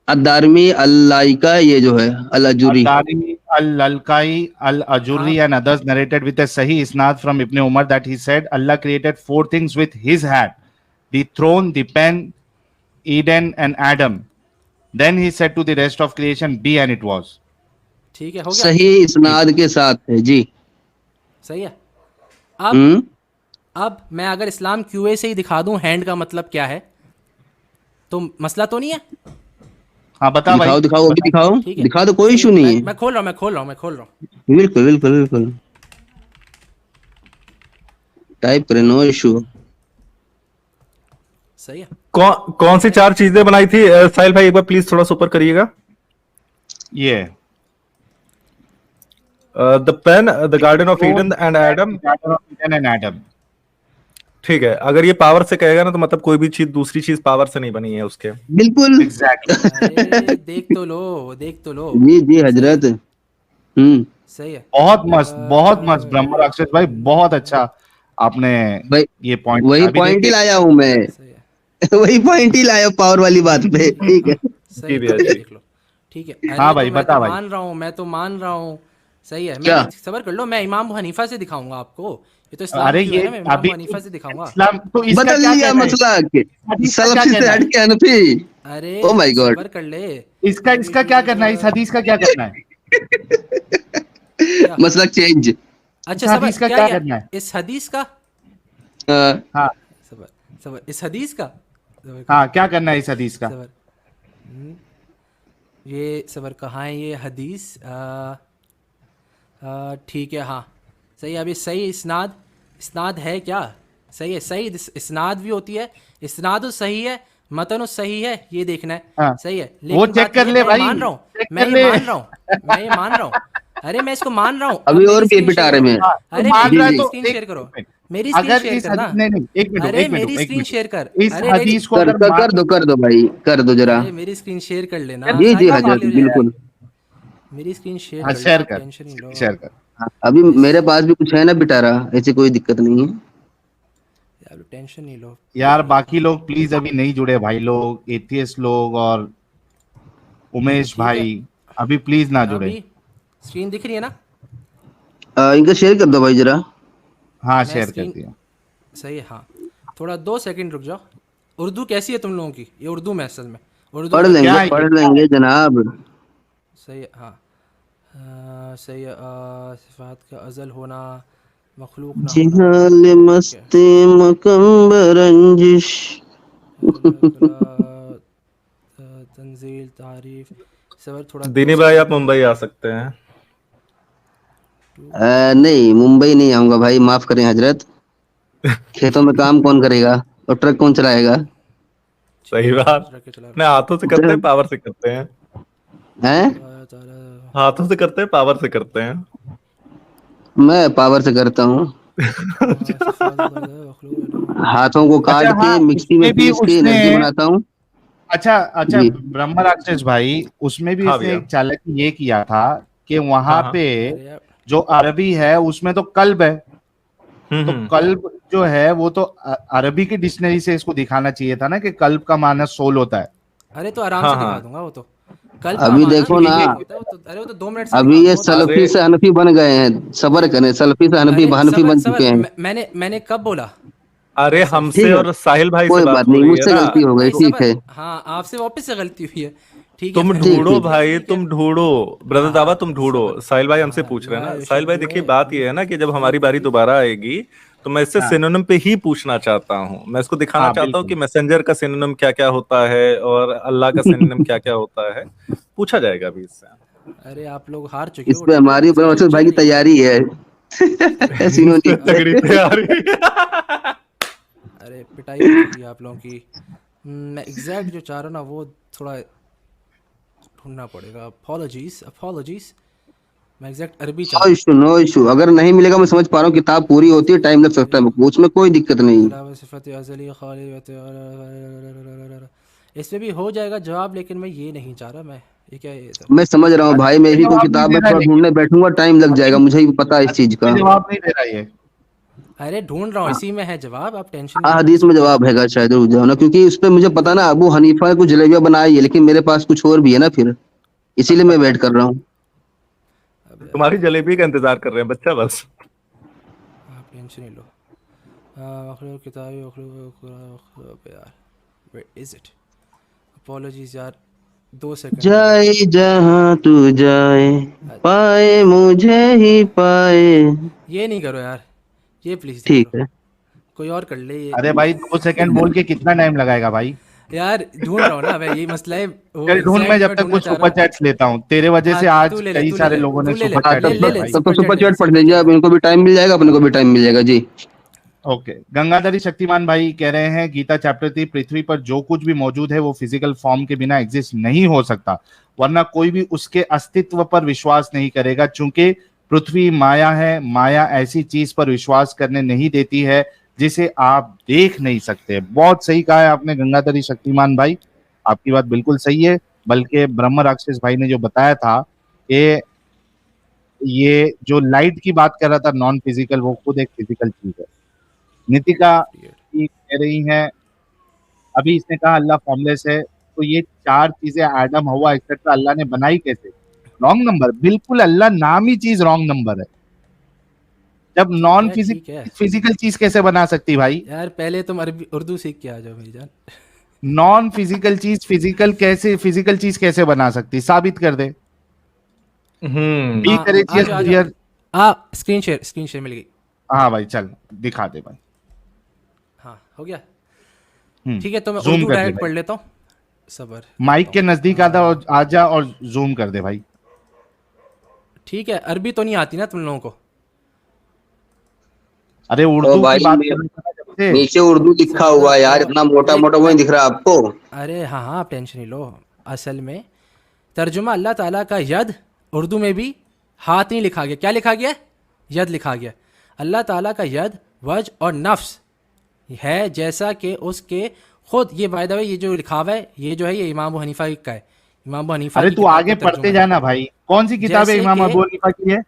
अदारमी अल्लाइका, ये जो है अल-अजूरी। Al-Darimi, Al-Lalkai, Al-Ajurri and others narrated with a Sahih Isnad from Ibn Umar that he said Allah created 4 things with his hand: the throne, the pen, Eden and Adam. Then he said to the rest of creation, be, and it was. ठीक है, हो गया। सही इस्नाद के साथ है जी। सही है। अब हम्म अब मैं अगर इस्लाम क्यूए से ही दिखा दूं हैंड का मतलब क्या है, तो मसला तो नहीं है? हाँ बता भाई। दिखाओ दिखाओ, वो भी बता। दिखाओ, ठीक है, दिखा दो, कोई सही इशू है। नहीं है। मैं खोल रहा हूँ, मैं खोल रहा हूँ, मैं खोल रहा हूँ। बिल्कुल बिल्कुल बिल्कुल, टाइप करें, नो इशू। सही है। कौन सी 4 चीजें बनाई थी साहिल भाई, एक बार प्लीज थोड़ा सा ऊपर करिएगा। ये the pen, the garden of Eden and Adam. And Adam. ठीक है, अगर ये पावर से कहेगा ना तो मतलब कोई भी चीज दूसरी चीज पावर से नहीं बनी है उसके। बिल्कुल। एग्जैक्टली। अरे देख तो लो, देख तो लो। जी जी सही है, हजरत। हम्म सही है। बहुत मस्त ब्रह्म राक्षस भाई, बहुत अच्छा आपने भाई, ये पॉइंट वही अभी पॉइंट ही देखिए। लाया हूं मैं। सही है। वही पॉइंट ही लाया पावर वाली बात पे, देख लो, ठीक हाँ है। सही जी है, भैया ठीक है, जी। देख लो। ठीक है, हाँ अरे तो भाई मैं तो बता भाई। मान रहा हूँ, मैं तो मान रहा हूँ। सही है, क्या? मैं सबर कर लो, मैं इमाम हनीफा से दिखाऊंगा आपको। ये तो इस्लाम अरे क्यों है ये ना, मैं इमाम अभी हनीफा से दिखाऊंगा। इस्लाम तो इसका बदल क्या लिया कहना है? मसलक, हदीस का क्या सलफी से कहना हट है? के हनफी। अरे ओ माय गॉड। सबर कर ले। इसका इसका क्या करना है? इस हदीस का क्या करना है? क्या? मसलक चेंज। अच्छा इस सबर, हदीस का क्या क्या क्या? करना है? इस हदीस का? हाँ सबर, सबर, इस हदीस का सबर कर हाँ, लो। क्या करना है इस हदीस का? सबर। ये सबर कहाँ है ये हदीस? ठीक है, हाँ सही है। अभी सही इस्नाद, इस्नाद है क्या? सही है, सही इस्नाद भी होती है। इस्नाद सही है, मतन सही है, ये देखना है। हाँ सही है, वो लेकिन चेक बात कर ये ले मैं भाई, मान रहा हूँ, चेक मैं कर ये ले। मान रहा हूँ, मैं ये मान रहा हूँ। अरे मैं इसको मान रहा हूँ, अब अभी और मेरी भी स्क्रीन शेयर पिटारे करो। में। हाँ तो अरे मान मेरी रहा है मेरी तो स्क्रीन एक शेयर करो, मिनट। मेरी स्क्रीन अगर शेयर इस करना। हदीस नहीं नहीं, एक मिनट अरे एक मिनट मेरी एक स्क्रीन मिनट। शेयर कर। इस अरे नहीं, हदीस को कर अगर तो मान, कर दो भाई, कर दो जरा। अरे मेरी स्क्रीन शेयर कर लेना, जी जी सारी बातें हाँ हजरत, क्लियर हो जाएगी। बिल्कुल। मेरी स्क्रीन शेयर हाँ कर लो, शेयर आप कर, टेंशन नहीं लो। शेयर कर। हाँ, अभी इस मेरे पास भी कुछ है ना पिटारा, ऐसी कोई दिक्कत नहीं है। यार टेंशन नहीं लो। यार बाकी लोग प्लीज अभी नहीं जुड़े भाई, लोग एथियस्ट लोग और उमेश ठीक है, भाई अभी प्लीज ना जुड़े। अभी स्क्रीन दिख रही है ना? इनका शेयर कर दो भाई जरा। हाँ मैं शेयर कर स्क्रीन, दिया। सही है, हाँ। थोड़ा 2 सेकंड रुक जाओ। उर्दू कैसी है तुम लोगों की? ये उर्दू में असल में, उर्दू पढ़ में क्या लेंगे है ये? पढ़ लेंगे जनाब। सही है, हाँ। सही है। सिफात का अज़ल होना, मखलूक ना होना। जिहाल ठीक है। मस्ती मकम्बर रंजिश। अल्लाह तआला, तंजील, तारीफ। सबर थोड़ा दो दीनी भाई सेकंड आप मुंबई आ सकते हैं। टू। नहीं, मुंबई नहीं आऊंगा भाई, माफ करें हजरत। खेतों में काम कौन करेगा और ट्रक कौन चलाएगा? ठीक सही है, बात। रख के चला अपने हाथों से करते हैं, पावर से करते हैं। हैं? अल्लाह ताला। हाथों से करते हैं, पावर से करते हैं। मैं पावर से करता हूँ। सिफात मखलूक। हाथों को अच्छा काट हाँ, के मिक्सी में उसमें भी पीस के उसने, एनर्जी बनाता हूँ। अच्छा अच्छा जी। ब्रह्म राक्षस भाई, उसमें भी हाँ इसने भैया। एक चालाकी ये किया था कि वहां हाँ हाँ। पे अरे यार, जो अरबी है उसमें तो कल्ब है। तो हम्म। कल्ब जो है वो तो अरबी की डिक्शनरी से इसको दिखाना चाहिए था ना कि कल्ब का माना सोल होता है। अरे तो आराम हाँ से दिखा हाँ। दूंगा वो तो। कल्ब का अभी माना देखो तो ना, सोल ये नहीं होता है वो तो। अरे वो तो 2 मिनट से अभी दिखा ये दूंगा वो तो। अरे सलफी से हनफी बन गए हैं, सबर करें, सलफी से हनफी अरे हनफी सबर बन सबर, चुके हैं। मैंने कब बोला? अरे, मैं सल्फी हमसे ठीक हूँ? है, और साहिल भाई से कोई बात बात हो नहीं, रही है मुझसे ना। गलती हो गई, नहीं ठीक सबर, है। हाँ आपसे वापस से गलती हुई है। ठीक है, तुम मैंने ठीक ढूंढो ठीक। बोला भाई, ठीक है। तुम ढूंढो। ब्रदर हाँ दावा हाँ तुम ढूंढो। सबर। साहिल भाई हमसे हाँ पूछ रहे हैं ला ना। साहिल भाई युशबिह देखिए, बात ये है ना कि जब हमारी बारी खल्किही। दोबारा आएगी तो मैं इससे हाँ सिनोनिम पे ही पूछना चाहता हूँ। मैं इसको दिखाना हाँ चाहता हूँ बिल्कुल। कि मैसेंजर का सिनोनिम क्या क्या होता है और अल्लाह का सिनोनिम क्या क्या होता है। पूछा जाएगा अभी इससे। अरे आप लोग हार चुके इस हो, पे ठीक है, हमारी इसका कोई ब्रह्मचर्य भाई चेंज की नहीं है। तैयारी है। इस पे सिनोनिम तगड़ी पे। तैयारी। अरे पिटाई हो चुकी है आप लोगों की। मैं एग्जैक्ट जो चाह रहा हूँ ना वो थोड़ा ढूंढना पड़ेगा। Apologies, apologies. मैं एग्जैक्ट अरबी चाह नो रहा इशू नो इशू, अगर नहीं मिलेगा मैं समझ पा रहा हूँ, किताब पूरी होती है, टाइम लग सकता है, उसमें कोई दिक्कत नहीं। हूँ। सिफत अज़ली खालिद, इसमें भी हो जाएगा जवाब, लेकिन मैं ये नहीं चाह रहा। मैं ये क्या ये सब। मैं समझ रहा हूँ भाई, मैं कोई यही तो जवाब नहीं किताब दे में रहा है थोड़ा लेकिन ढूंढने बैठूंगा, टाइम लग अभी जाएगा, मुझे भी पता है इस चीज कोई का। जवाब नहीं दे रहा है ये। अरे ढूंढ रहा हूँ, इसी में है जवाब, आप टेंशन नहीं हाँ, लो, हदीस इसमें में कोई। जवाब हैगा शायद, रुक जाओ ना, क्योंकि उस पे मुझे पता ना, अबू हनीफा ने कुछ जलेबियां बनाई है, लेकिन मेरे पास कुछ और भी है ना फिर, इसीलिए मैं वेट कर रहा हूँ। अब यार तुम्हारी जलेबी का इंतजार कर रहे हैं बच्चा, बस। आप टेंशन नहीं लो। मखलूक किताबी, मखलूक यार, वेयर इज इट? अपोलॉजीज यार, 2 सेकंड। जाए जहां तू जाए, पाए मुझे ही पाए। ये नहीं करो यार, ये प्लीज नहीं ठीक करो, है। कोई और कर ले ये। अरे भाई 2 सेकंड बोल के कितना टाइम लगाएगा भाई? यार ढूंढ रहा हूँ ना मैं, यही मसला है, वो चल ढूंढ, मैं एग्जैक्ट जब मैं तक ढूंढना कुछ चाह सुपर रहा हूँ। चैट्स लेता हूँ तेरे वजह हाँ से। आज तू ले ले, कई तू ले सारे ले, लोगों ने तू ले ले, सुपर हाँ, चैट ले ले तब किया तो सुपर सुपर चैट ले ले, चैट पढ़ सुपर लीजिए चैट आप, ले ले। इनको भी टाइम मिल जाएगा, अपने को भी टाइम मिल जाएगा जी। ओके, गंगाधरी शक्तिमान भाई कह रहे हैं गीता चैप्टर 3, पृथ्वी पर जो कुछ भी मौजूद है वो फिजिकल फॉर्म के बिना एग्जिस्ट नहीं हो सकता, वरना कोई भी उसके अस्तित्व पर विश्वास नहीं करेगा। चूंकि पृथ्वी माया है, माया ऐसी चीज पर विश्वास करने नहीं देती है जिसे आप देख नहीं सकते। बहुत सही कहा है आपने गंगाधरी शक्तिमान भाई, आपकी बात बिल्कुल सही है। बल्कि ब्रह्म राक्षस भाई ने जो बताया था कि ये जो लाइट की बात कर रहा था नॉन फिजिकल, वो खुद एक फिजिकल चीज है। नितिका जी कह रही हैं, अभी इसने कहा अल्लाह फॉर्मलेस है, तो ये 4 चीजें आदम हवा एक्सेट्रा अल्लाह ने बनाई कैसे? रॉन्ग नंबर, बिल्कुल अल्लाह नाम ही चीज रॉन्ग नंबर है। जब नॉन ठीक है फिजिकल चीज कैसे बना सकती भाई? यार, पहले तुम अरबी उर्दू सीख के आ जाओ मेरी जान। नॉन फिजिकल चीज फिजिकल चीज कैसे बना सकती? साबित कर दे। बी हाँ, आ करेजियस जाओ आ जाओ। हियर। स्क्रीन शेयर मिल गई। हाँ भाई चल दिखा दे भाई। हाँ हो गया, हम्म, ठीक है तो मैं zoom उर्दू कर दे डायरेक्ट भाई। पढ़ लेता हूँ। सबर माइक के नजदीक आजा और जूम कर दे भाई। ठीक है, अरबी तो नहीं आती ना तुम लोगों को? अरे तो उर्दू भाई की बात कर रहा था जब से। नीचे उर्दू लिखा हुआ है यार, इतना मोटा मोटा वो नहीं दिख रहा आपको? अरे हाँ हाँ, आप टेंशन नहीं लो। असल में तर्जुमा अल्लाह ताला का यद, उर्दू में भी हाथ नहीं लिखा गया, क्या लिखा गया? यद लिखा गया। अल्लाह ताला का यद, वज और नफ्स है जैसा कि उसके खुद। ये बाय द वे ये जो लिखा हुआ है, ये जो है ये इमाम अबू हनीफा का है। इमाम अबू हनीफा अरे की तू किताब आगे का पढ़ते तर्जुमा है। जाना भाई। कौन सी किताब है जैसे इमाम कि- अबू हनीफा की है?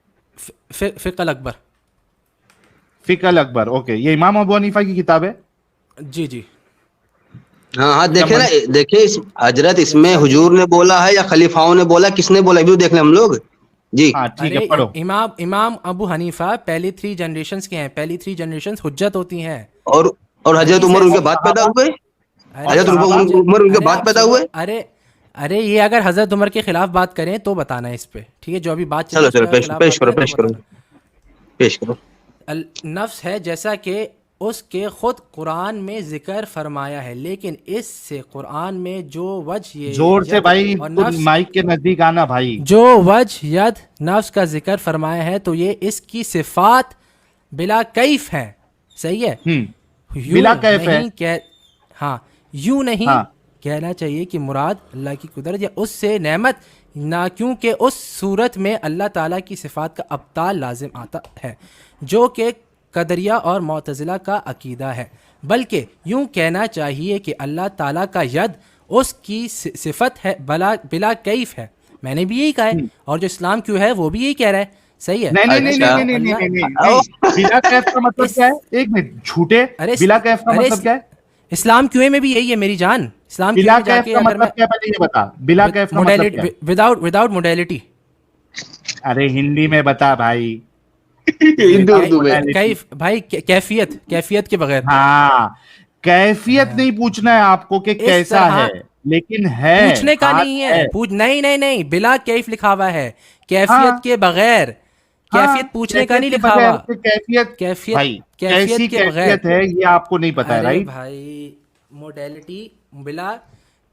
फिक़्ह अल अकबर। फिकल अकबर, ओके, ये इमाम अबू हनीफा की किताब है। जी जी। हाँ हाँ, देखे ना, देखिए हजरत इसमें हुजूर ने बोला है या खलीफाओं ने बोला, किसने बोला, व्यू देख लें हम लोग जी। हाँ ठीक है, अरे पढ़ो। इमाम अबू हनीफा पहली 3 जनरेशंस के हैं, पहली 3 जनरेशंस हुज्जत होती हैं। और हजरत उमर उनके बाद पैदा हुए, अरे हजरत साहब, उमर उनके अरे बाद आप पैदा सुनो, हुए। अरे ये अगर हजरत उमर के खिलाफ बात करें तो बताना है इस पे, ठीक है? जो अभी बात चल चलो रही है चलो, उसके खिलाफ पेश बात करो करें पेश तो करो बताना। पेश करो। नफ्स है जैसा कि उसके खुद कुरान में जिक्र फरमाया है, लेकिन इससे कुरान में जो वजह ये जोर से यद भाई, और तू नफ्स, माइक के नजदीक आना भाई। जो वजह यद नफ्स का जिक्र फरमाया है तो ये इसकी सिफात बिला कैफ है। सही है? यूं बिला कैफ है। नहीं कह, हाँ यूं नहीं हाँ। कहना चाहिए कि मुराद अल्लाह की कुदरत या उससे नेमत ना, क्योंकि उस सूरत में अल्लाह ताला की सिफात का अब्ताल लाजिम आता है, जो कि कदरिया और मुअतज़िला का अकीदा है। बल्कि यूं कहना चाहिए कि अल्लाह ताला का यद उसकी सिफत है, बिला कैफ है। मैंने भी यही कहा है, और जो इस्लाम क्यों है वो भी यही कह रहा है। सही है? नहीं नहीं नहीं अच्छा। नहीं नहीं नहीं नहीं नहीं, अल्लाह- नहीं। बिला कैफ का मतलब क्या है? एक मिनट, झूठे। अरे बिला कैफ का अरे मतलब क्या है? इस्लाम क्यूए में भी यही है मेरी जान। इस्लाम बिला क्यूए में कैफ जाके का अगर मतलब क्या है पहले ये बता। बिला कैफ का मतलब क्या है? Without modality. अरे हिंदी में बता भाई। हिंदू उर्दू में। कैफ भाई, कैफियत के बगैर। हाँ, कैफियत नहीं पूछना है आपको कि कैसा तरह- है, लेकिन है, पूछने का हाथ नहीं है, नहीं, बिला कैफ लिखा हुआ है, कैफियत हाँ। के बगैर। कैफियत हाँ, पूछने का नहीं कैफियत के लिखा हुआ। बगैर तो कैफियत भाई, कैसी के बगैर। कैफियत है ये आपको नहीं पता है, अरे राइट? भाई, मोडेलिटी बिला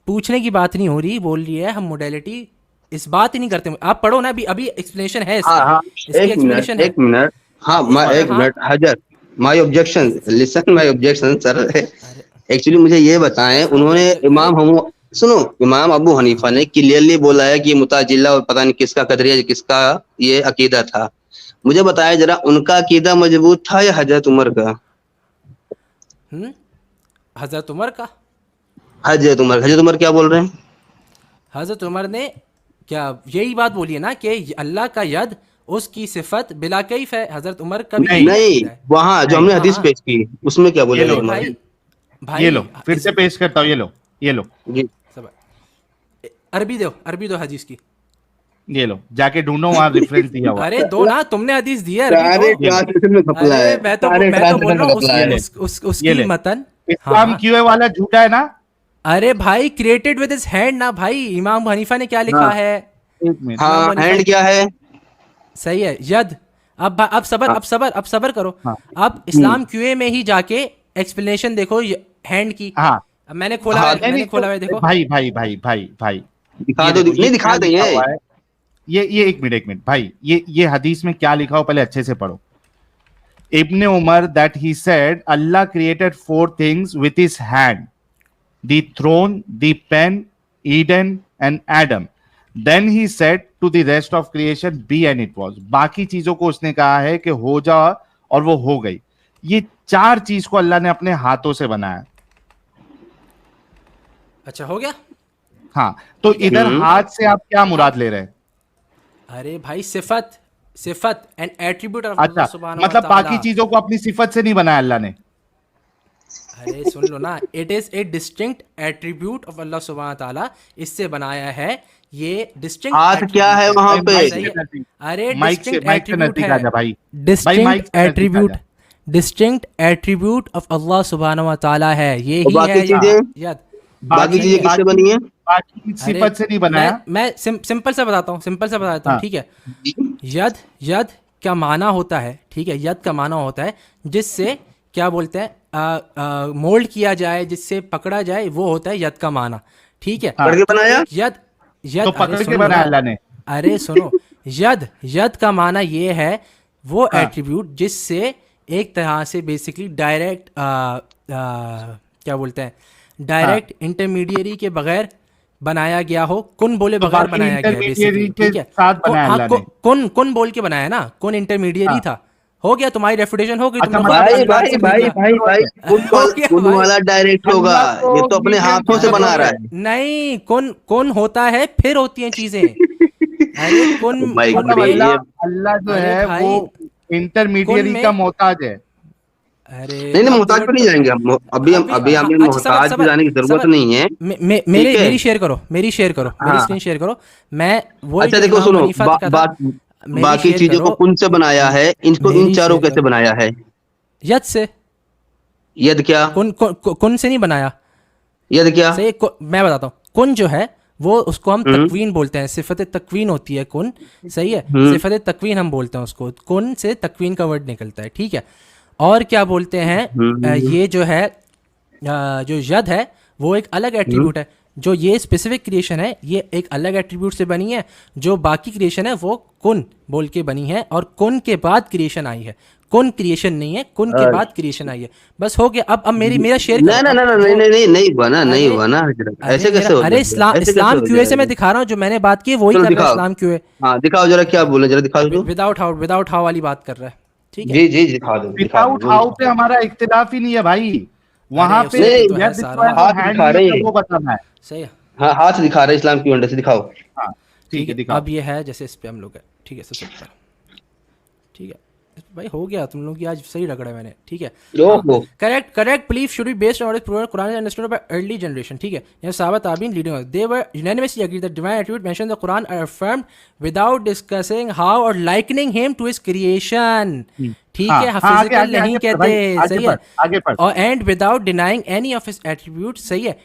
पूछने की बात नहीं हो रही, बोल रही है हम मोडेलिटी इस बात ही नहीं करते। आप पढ़ो ना, अभी एक्सप्लेनेशन है इसका। हाँ हाँ, इसकी एक explanation मिनट है। एक मिनट। हाँ एक हाँ। Minute Hazrat, my objection, listen my objection sir. Actually मुझे ये बताएं, उन्होंने सुनो, इमाम अबू हनीफा ने क्लियरली बोला है कि ये मुताजिला और पता नहीं किसका कदरिया किसका ये अकीदा था। मुझे बताया जरा, उनका अकीदा मजबूत था या हजरत उमर का? हजरत उमर का। हजरत उमर क्या बोल रहे हैं? हजरत उमर ने क्या यही बात बोली है ना कि अल्लाह का यद उसकी सिफत बिला कैफ है। हजरत उमर का भी यही नहीं, अकीदा है। वहाँ जो हमने हदीस हाँ। पेश की उसमें क्या बोले लो, उमर? भाई ये लो, फिर से पेश करता हूँ, ये लो जी। अरबी दो हदीस की। ये लो, जाके ढूंढो वहां रेफरेंस दिया हुआ। अरे दो ना, तुमने हदीस दी है, सारे अरबी दो। ट्रांसलेशन में घपला है, अरे मैं तो सारे बोल रहा ट्रांसलेशन में हूँ घपला है। उसकी मतन। इस्लाम क्यूए वाला झूठा है ना? अरे भाई क्रिएटेड विद हिज हैंड ना भाई, इमाम हनीफा ने क्या लिखा हाँ। है? एक मिनट। हाँ, हनीफा- हैंड क्या है? सही है यद। अब सबर करो। हाँ। अब इस्लाम क्यूए में ही जाके एक्सप्लेनेशन देखो हैंड की। हाँ अब मैंने खोला हाँ, है, नहीं, मैंने नहीं, खोला है, देखो। भाई भाई भाई भाई भाई दिखा ये दो, देखो, नहीं ये दिखा क्या लिखा देंगे। हुआ है? ये एक मिनट भाई, ये हदीस में क्या लिखा हो पहले अच्छे से पढ़ो। Ibn Umar that he said Allah created 4 things with his hand, the throne, the pen, Eden and Adam. Then he said to the rest of creation be and it was. बाकी चीजों को उसने कहा है कि हो जा और वो हो गई। ये 4 चीज को अल्लाह ने अपने हाथों से बनाया। अच्छा हो गया। हाँ, तो इधर हाथ से आप क्या मुराद ले रहे हैं? अरे भाई सिफत एंड एट्रीब्यूट ऑफ अच्छा, अल्लाह सुब्हानहू व मतलब तआला। बाकी चीजों को अपनी सिफत से नहीं बनाया अल्लाह ने। अरे सुन लो ना, it is a distinct attribute of Allah सुब्हानहू व तआला, इससे बनाया है। ये डिस्टिंक्ट हाथ क्या है वहां पे? अरे माइक से नजदीक आ जा भाई। भाई माइक डिस्टिंक्ट से नजदीक आ एट्रीब्यूट, जा। डिस्टिंक्ट एट्रीब्यूट ऑफ अल्लाह सुब्हानहू व तआला है। ये और ही बाकी है चीजें? यद। बाकी चीजें किससे बनी है? बाकी सिफत से नहीं बनाया। मैं सिंपल से बताता हूँ, हाँ। ठीक है। यद का माना होता है, ठीक है, यद का माना होता है जिससे क्या बोलते हैं, मोल्ड किया जाए, जिससे पकड़ा जाए, वो होता है यद का माना, ठीक है। पकड़ के बनाया? यद तो पकड़ के बनाया अल्लाह ने। अरे सुनो, यद का माना ये है वो एट्रीब्यूट जिससे एक तरह से बेसिकली डायरेक्ट क्या बोलते हैं, डायरेक्ट इंटरमीडियरी के बगैर बनाया गया हो, कुन बोले तो बगैर बाकी बनाया गया intermediary बेसिकली, के ठीक है। साथ बनाया हाँ, अल्लाह ने। कुन बोल के बनाया ना, कुन इंटरमीडियरी था। हो गया, तुम्हारी रेफुटेशन हो गई। अच्छा, तुम भाई लोग भाई भाई भाई भाई, कुन वाला डायरेक्ट होगा, अल्लाह को ये तो अपने हाथों से बना रहा है। नहीं, कुन होता है फिर होती हैं चीजें। अरे कुन भाई, कुन मतलब में- अल्लाह अल्लाह जो अरे है भाई, वो इंटरमीडियरी में- का मोहताज है। अरे नहीं नहीं, अब मोहताज पे नहीं जाएंगे हम अभी अभी- हमें अच्छा, मोहताज पे सबर- जाने की जरूरत सबर- नहीं है। ठीक है? मेरी शेयर करो, मेरी हाँ। स्क्रीन शेयर करो। मैं वो अच्छा देखो, सुनो, बाकी चीजों को कुन से बनाया है, इनको इन चारों कैसे बनाया है? यद से। यद क्या? कुन से नहीं बनाया। यद क्या? सही, मैं बताता हूँ। कुन जो है वो, उसको हम तकवीन बोलते हैं, सिफत तकवीन होती है कुन, सही है। सिफत तकवीन हम बोलते हैं उसको, कुन से तकवीन का वर्ड निकलता है, ठीक है। और क्या बोलते हैं, ये जो है जो यद है वो एक अलग एट्रीब्यूट है। जो ये स्पेसिफिक क्रिएशन है ये एक अलग एट्रीब्यूट से बनी है। जो बाकी क्रिएशन है वो कुन बोल के बनी है, और कुन के बाद क्रिएशन आई है। कुन क्रिएशन नहीं है, कुन के बाद क्रिएशन आई है। बस हो गया। अब मेरा शेयर नहीं नहीं नहीं नहीं नहीं, नहीं हुआ ना, नहीं हुआ ना। ऐसे कैसे हो? अरे इस्लाम क्यूए से मैं दिखा रहा हूँ, जो मैंने बात की वही कर रहा है इस्लाम क्यूए। हाँ दिखाओ जरा, क्या बोले जरा, दिखा दो। विदाउट हाउ वाली बात कर रहा है, ठीक है। जी जी दिखा दो, दिखा विदाउट दो। हाउ पे हमारा इख्तिलाफ ही नहीं है भाई। वहां अरे पे उसमें तो है यद सारा। जो है वो हाथ hand दिखा रहे में हैं। वो बताना है। सही है, हाँ, हाथ दिखा रहे इस्लाम की वंडे से, दिखाओ। हाँ ठीक है, दिखाओ। अब ये है जैसे इस पे हम लोग है, ठीक है, सबसे ऊपर, ठीक है भाई। हो गया, तुम लोग की आज सही रगड़ा है मैंने, ठीक है। ओहो। Correct belief should be based on what Quran is understood by early generation, ठीक है। ये साहबा ताबीन leading, they were unanimously agreed that divine attribute mentioned in the Quran are affirmed without discussing how or likening him to his creation, ठीक है। फिजिकल नहीं कहते, सही है। आगे बढ़। और and without denying any of his attributes, सही है।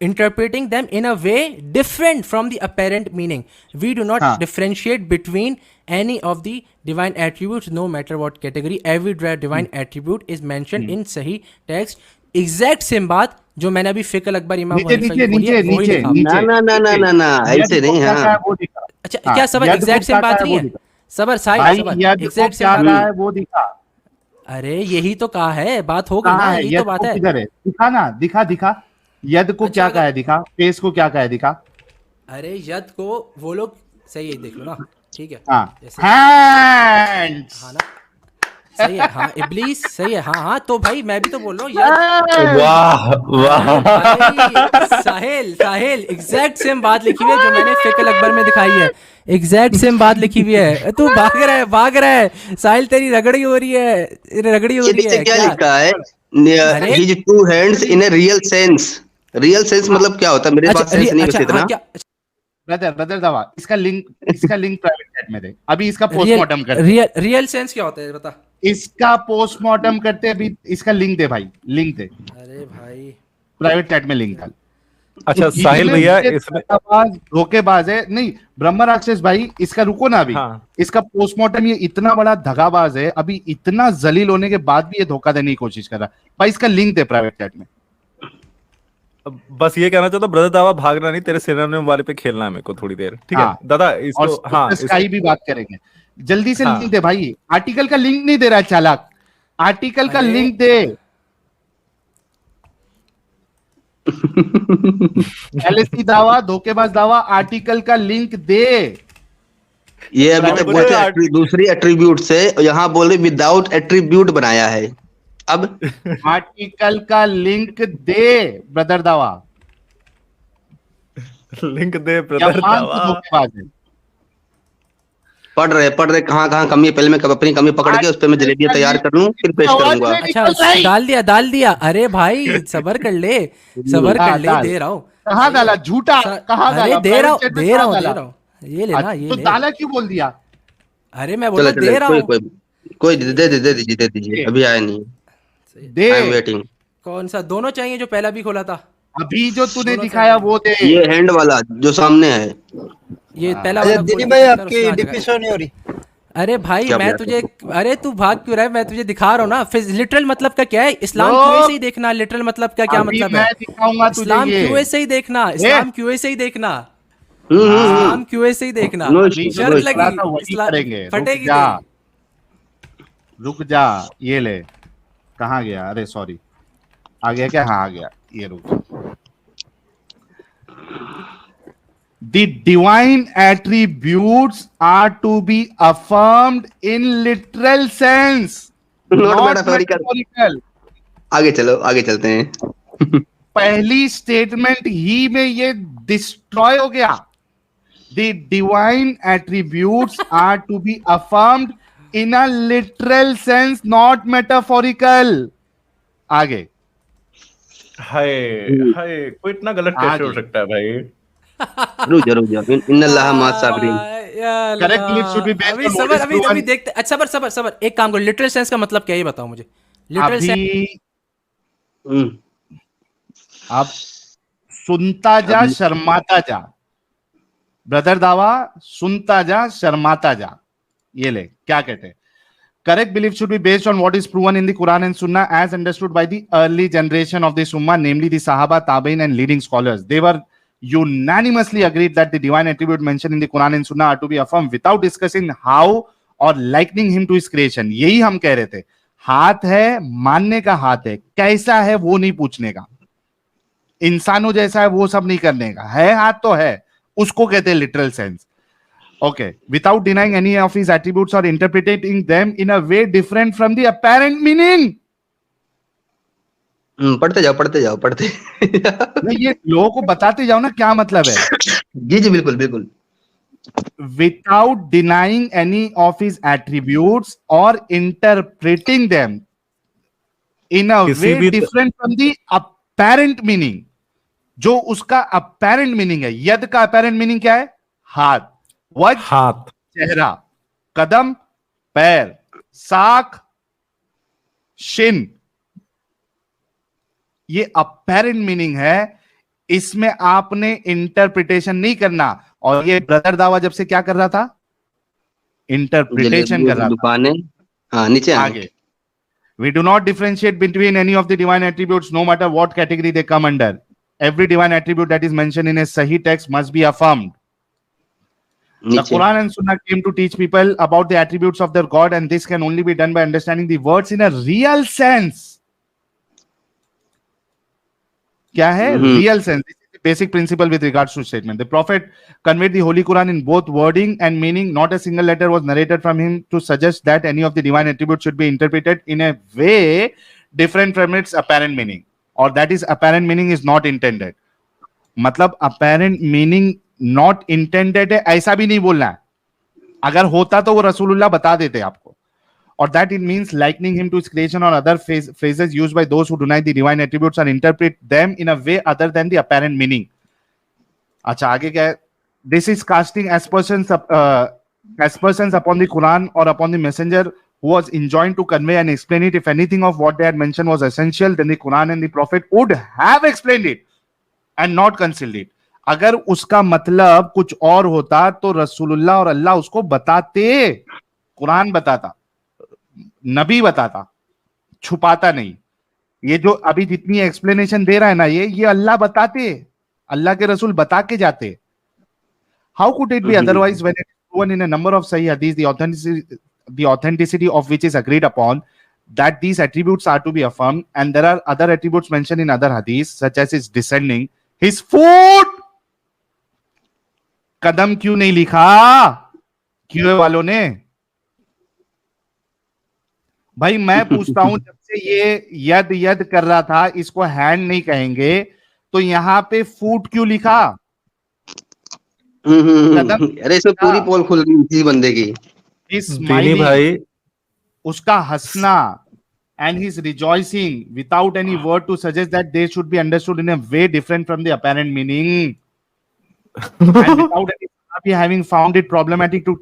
interpreting them in a way different from the apparent meaning. We do not differentiate between any of the divine attributes, no matter what category. Every divine attribute is mentioned in Sahih text. Exact same बात जो मैंने अभी फिकल अकबर इमाम नीचे हनीफा नीचे की बोली है, नीचे वही नीचे लिखा। नीचे। ना ना ना ना ना, ऐसे नहीं। हाँ वो दिखा। अच्छा, हाँ, क्या सबर यद एग्जैक्ट को सेम क्या बात कहा है नहीं वो है? दिखा। सबर भाई सबर यद को एग्जैक्ट क्या सेम कहा है वो दिखा। अरे यही तो कहा है, बात हो गई कहाँ ना, है यही यद तो बात को? है। किधर है? दिखा ना, दिखा दिखा। यद को अच्छा, क्या कहा है दिखा। फेस को क्या कहा है दिखा। अरे यद को वो लोग, सही है, देख लो ना, ठीक है। हाँ, जैसे- हैंड्स। हाँ ना, सही है। हाँ इब्लीस, सही है। हाँ तो भाई मैं भी तो बोल रहा हूँ यद। वाह वाह। भाई साहिल एग्जैक्ट सेम बात लिखी हुई है जो मैंने फिकल अकबर में दिखाई है। एग्जैक्ट सेम बात लिखी हुई है। तू भाग रहा है साहिल, तेरी रगड़ी हो रही है क्या लिखा है? अरे- his two hands in a real sense. Real sense मतलब क्या होता है? मेरे पास सेंस नहीं होता इतना। ब्रदर दवा, इसका लिंक प्राइवेट चैट में दे। अभी इसका पोस्टमार्टम करते। रियल सेंस क्या होता है बता। इसका पोस्टमार्टम करते। अभी इसका लिंक दे भाई, लिंक दे। अरे भाई प्राइवेट चैट में लिंक डाल। अच्छा साहिल भैया इसमें धोखेबाज है नहीं ब्रह्म राक्षस भाई, इसका रुको ना अभी। हाँ। इसका पोस्टमार्टम, ये इतना बड़ा धगाबाज है, अभी इतना जलील होने के बाद भी ये धोखा देने की कोशिश कर रहा है। भाई इसका लिंक दे प्राइवेट चैट में। बस ये कहना चाहता हूँ ब्रदर दावा, भागना नहीं, तेरे सिनोनिम वाले पे खेलना है मेरे को थोड़ी देर, ठीक है हाँ। दादा? और इसको हाँ स्काई भी बात करेंगे, जल्दी से हाँ। लिंक दे भाई। आर्टिकल का लिंक नहीं दे रहा है चालाक, आर्टिकल का अरे। लिंक दे। एलएससी दावा, धोखेबाज दावा, आर्टिकल का लिंक दे। ये अभी तक मुझे बोलते दूसरी एट्रीब्यूट से, यहाँ बोले विदाउट एट्रीब्यूट बनाया है। अब आर्टिकल का लिंक दे ब्रदर दावा, लिंक दे या ब्रदर मान तू दावा। धोखेबाज है। पढ़ रहे कहाँ कहाँ कमी है, पहले मैं अपनी कमी पकड़ के उस पर मैं जलेबियां तैयार कर लूं, फिर पेश करूंगा। अच्छा डाल दिया। अरे भाई सबर कर ले, डाल। दे रहा हूँ। कहाँ डाला झूठा, कहाँ अरे डाला? दे रहा हूँ, प्राइवेट चैट में कहाँ डाला? ये लेना, ये तो ले। डाला क्यों बोल दिया? अरे मैं चलो बोला दे रहा कोई हूँ। कोई दे दीजिए, अभी आया नहीं, दे। I am waiting. कौन सा? दोनों चाहिए जो पहला भी खोला था? अभी जो तूने दिखाया वो दे। ये हैंड वाला जो सामने है। ये पहला अच्छा वाला खोल दिलीप के भाई चल, आपकी उसमें आ डीपी जाएगा। शो नहीं हो रही। अरे भाई क्या मैं बात तुझे, अरे तू भाग क्यों रहा है? मैं तुझे दिखा रहा हूँ ना। फिर लिटरल मतलब का क्या है? इस्लाम लोग, क्यूए से ही देखना। लिटरल मतलब का क्या अभी मतलब मैं है? दिखाऊंगा तुझे इस्लाम ये। क्यूए से ही देखना, इस्लाम क्यूए से ही देखना, हम्म। इस्लाम क्यूए से ही देखना। नो अभी जो शर्त दिख रहा लगी, था वही इस्लाम करेंगे। फटेगी रुक जा, ये ले। कहाँ गया? अरे सॉरी, आ गया क्या? हाँ आ गया, ये रुक जा। The divine attributes are to be affirmed in literal sense, Not not metaphorical. metaphorical. आगे चलो, आगे चलते हैं। पहली स्टेटमेंट ही में ये डिस्ट्रॉय हो गया। The divine attributes are to be affirmed in a literal sense, not metaphorical. आगे हाय हाय, कोई इतना गलत कैसे हो आगे। सकता है भाई? रुक जा इन्नल्लाह मास साबिरीन। Correct clip should be based अभी on what सबर, is अभी proven. देखते। अच्छा सबर, एक काम करो, लिटरल सेंस का मतलब क्या है ये बताओ मुझे। लिटरल सेंस अभी हम्म। आप सुनता जा, शर्माता जा। ब्रदर दावा, सुनता जा, शर्माता जा। ये ले, क्या कहते हैं? Correct belief should be based on what is proven in the Quran and Sunnah as understood by the early generation of the Ummah, namely the Sahaba, Tabi'in and leading scholars. They were unanimously agreed that the divine attribute mentioned in the Quran and Sunnah are to be affirmed without discussing how or likening him to his creation. यही हम कह रहे थे। हाथ है, मानने का हाथ है, कैसा है वो नहीं पूछने का, इंसानों जैसा है वो सब नहीं करने का, है हाथ तो है, उसको कहते हैं literal sense. Okay, without denying any of his attributes or interpreting them in a way different from the apparent meaning. पढ़ते जाओ नहीं, ये लोगों को बताते जाओ ना क्या मतलब है। जी बिल्कुल। Without denying any of his attributes or interpreting them in a किसी way भी different from the apparent meaning. जो उसका apparent meaning है, यद का apparent meaning क्या है? हाथ, वज्र हाथ, चेहरा, कदम, पैर, साख, शिन, ये अपेरेंट मीनिंग है। इसमें आपने इंटरप्रिटेशन नहीं करना। और ये ब्रदर दावा जब से क्या कर रहा था? इंटरप्रिटेशन कर रहा था। दुकानें, हाँ नीचे आगे, we do not differentiate between any of the divine attributes, no matter what category they come under. Every divine attribute that is mentioned in a Sahih text must be affirmed. The Quran and Sunnah came to teach people about the attributes of their God, and this can only be done by understanding the words in a real sense. क्या है? Real sense. This is the basic principle with regards to statement. The Prophet conveyed the Holy Quran in both wording and meaning. Not a single letter was narrated from him to suggest that any of the divine attributes should be interpreted in a way different from its apparent meaning, or that is apparent meaning is not intended. मतलब apparent meaning not intended है ऐसा भी नहीं बोलना है। अगर होता तो वो रसूलुल्लाह बता देते आपको। Or that it means likening him to his creation or other phrases used by those who deny the divine attributes and interpret them in a way other than the apparent meaning. अच्छा आगे क्या है? This is casting aspersions upon the Quran or upon the messenger who was enjoined to convey and explain it. If anything of what they had mentioned was essential, then the Quran and the Prophet would have explained it and not concealed it. अगर उसका मतलब कुछ और होता तो रसूलुल्लाह और अल्लाह उसको बताते, कुरान बताता, नबी बताता, छुपाता नहीं. ये जो अभी जितनी एक्सप्लेनेशन दे रहा है ना, ये अल्लाह बताते, अल्लाह के रसूल बता के जाते. How could it be otherwise when it is proven in a number of Sahih Hadith, the authenticity of which is agreed upon, that these attributes are to be affirmed, and there are other attributes mentioned in other hadiths, such as his descending, his foot. कदम क्यों नहीं लिखा क्यों वालों ने? भाई मैं पूछता हूं, जब से ये यद यद कर रहा था, इसको हैंड नहीं कहेंगे, तो यहां पे फूट क्यों लिखा? अरे इसमें पूरी पोल खुल गई इसी बंदे की. बीनी भाई, उसका हंसना and his rejoicing without any word to suggest that they should be understood in a way different from the apparent meaning, and without any Sahabi having found it problematic to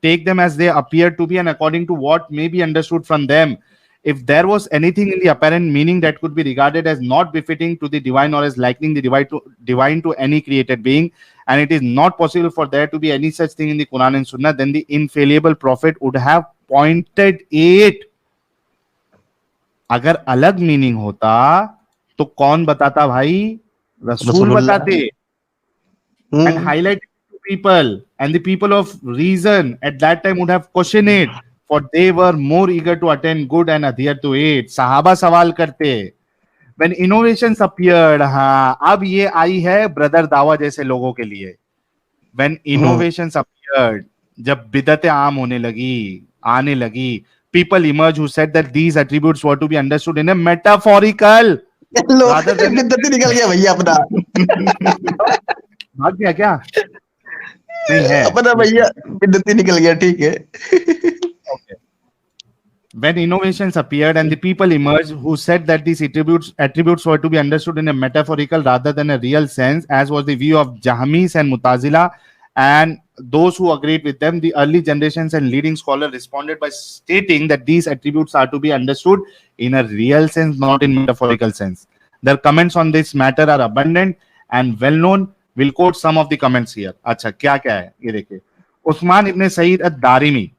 take them as they appear to be and according to what may be understood from them. If there was anything in the apparent meaning that could be regarded as not befitting to the divine or as likening the divine to any created being, and it is not possible for there to be any such thing in the Quran and Sunnah, then the infallible Prophet would have pointed it. अगर अलग मीनिंग होता तो कौन बताता भाई? रसूल बताते. And highlighted to people, and the people of reason at that time would have questioned it, for they were more eager to attain good and adhere to it. सहाबा सवाल करते. When innovations appeared, हाँ अब ये आई है ब्रदर दावा जैसे लोगों के लिए. When innovations appeared, जब बिदतें आम होने लगी, आने लगी, people emerged who said that these attributes were to be understood in a metaphorical rather than निकल गया भैया अपना. भाग गया क्या? नहीं है अपना भैया बिद्दती निकल गया. ठीक है. Okay. When innovations appeared and the people emerged who said that these attributes were to be understood in a metaphorical rather than a real sense, as was the view of Jahmis and Mutazila and those who agreed with them, the early generations and leading scholars responded by stating that these attributes are to be understood in a real sense, not in metaphorical sense. Their comments on this matter are abundant and well known. We'll quote some of the comments here. अच्छा क्या क्या है ये देखिए. उस्मान इब्न सईद अद-दारिमी,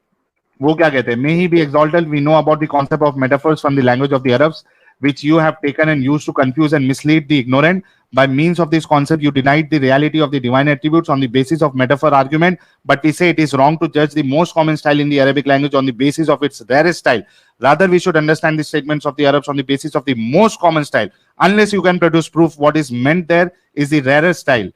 वो क्या कहते हैं? May he be exalted. We know about the concept of metaphors from the language of the Arabs, which you have taken and used to confuse and mislead the ignorant. By means of this concept, you denied the reality of the divine attributes on the basis of metaphor argument. But we say it is wrong to judge the most common style in the Arabic language on the basis of its rarest style. Rather, we should understand the statements of the Arabs on the basis of the most common style. Unless you can produce proof what is meant there is the rarest style.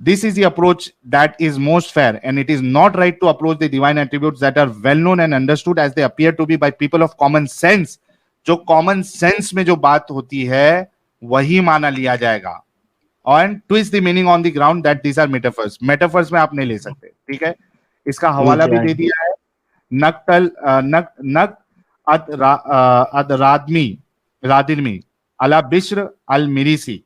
This is the approach that is most fair, and it is not right to approach the divine attributes that are well known and understood as they appear to be by people of common sense. जो कॉमन सेंस में जो बात होती है वही माना लिया जाएगा. and twist the meaning on the ground that these are metaphors. Metaphors में आप नहीं ले सकते. ठीक है, इसका हवाला भी दे दिया है. नक रादिमी अला बिश्र अल मिरीसी,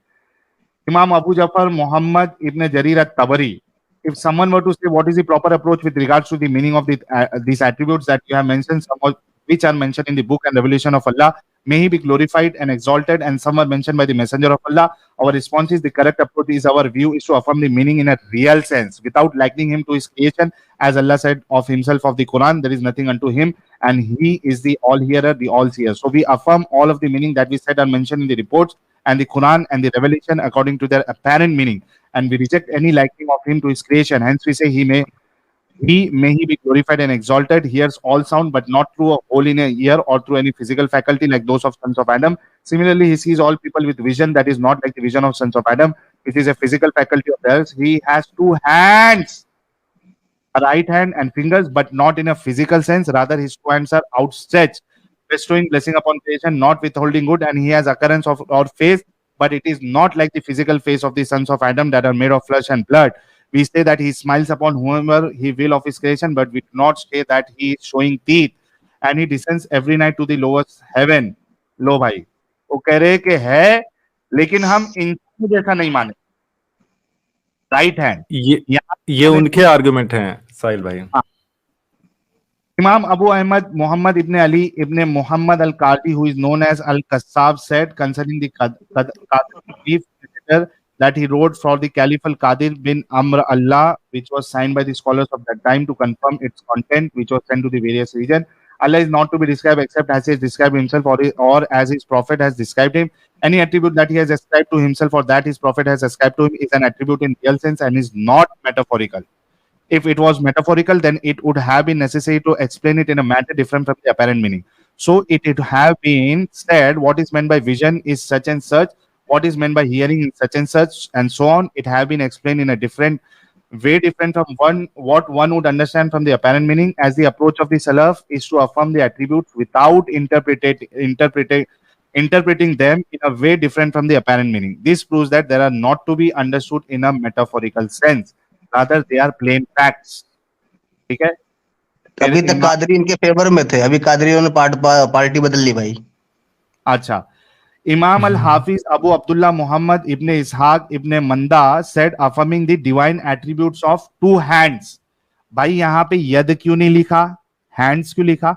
Imam Abu Jafar Muhammad ibn Jarir at-Tabari. If someone were to say what is the proper approach with regards to the meaning of these attributes that you have mentioned, some of which are mentioned in the book and revelation of Allah, may he be glorified and exalted, and some are mentioned by the messenger of Allah. Our response is the correct approach is our view is to affirm the meaning in a real sense without likening him to his creation. As Allah said of himself of the Quran, there is nothing unto him and he is the all-hearer, the all-seer. So we affirm all of the meaning that we said are mentioned in the reports and the Quran and the revelation according to their apparent meaning, and we reject any likening of him to his creation. Hence we say may he be glorified and exalted, hears all sound but not through a hole in a ear or through any physical faculty like those of sons of Adam. Similarly, he sees all people with vision that is not like the vision of sons of Adam. It is a physical faculty of theirs. He has two hands, a right hand and fingers, but not in a physical sense. Rather, his two hands are outstretched, bestowing blessing upon creation, not withholding good, and he has occurrence of our face, but it is not like the physical face of the sons of Adam that are made of flesh and blood. We say that he smiles upon whomever he will of his creation, but we do not say that he is showing teeth, and he descends every night to the lowest heaven. लो भाई, वो कह रहे कि है, लेकिन हम इंसान जैसा नहीं माने. राइट हैंड, ये उनके आर्गुमेंट हैं साहिल भाई. Imam Abu Ahmad Muhammad ibn Ali ibn Muhammad al-Qadi, who is known as al-Qassab, said concerning the Qadir brief letter that he wrote for the Caliph al-Qadir bin Amr Allah, which was signed by the scholars of that time to confirm its content, which was sent to the various regions. Allah is not to be described except as he has described himself, or as his prophet has described him. Any attribute that he has ascribed to himself or that his prophet has ascribed to him is an attribute in real sense and is not metaphorical. If it was metaphorical, then it would have been necessary to explain it in a manner different from the apparent meaning. So it would have been said, what is meant by vision is such and such, what is meant by hearing is such and such, and so on. It have been explained in a different way, different from what one would understand from the apparent meaning, as the approach of the Salaf is to affirm the attributes without interpreting them in a way different from the apparent meaning. This proves that they are not to be understood in a metaphorical sense. Rather, they are plain facts. ठीक है? अभी तक कादरी इनके फेवर में थे, अभी कादरियों ने पार्टी बदल ली भाई। अच्छा, Imam al-Hafiz Abu Abdullah Muhammad ibn Ishaq ibn Manda said, affirming the divine attributes of two hands. भाई यहाँ पे यद क्यों नहीं लिखा, hands क्यों लिखा?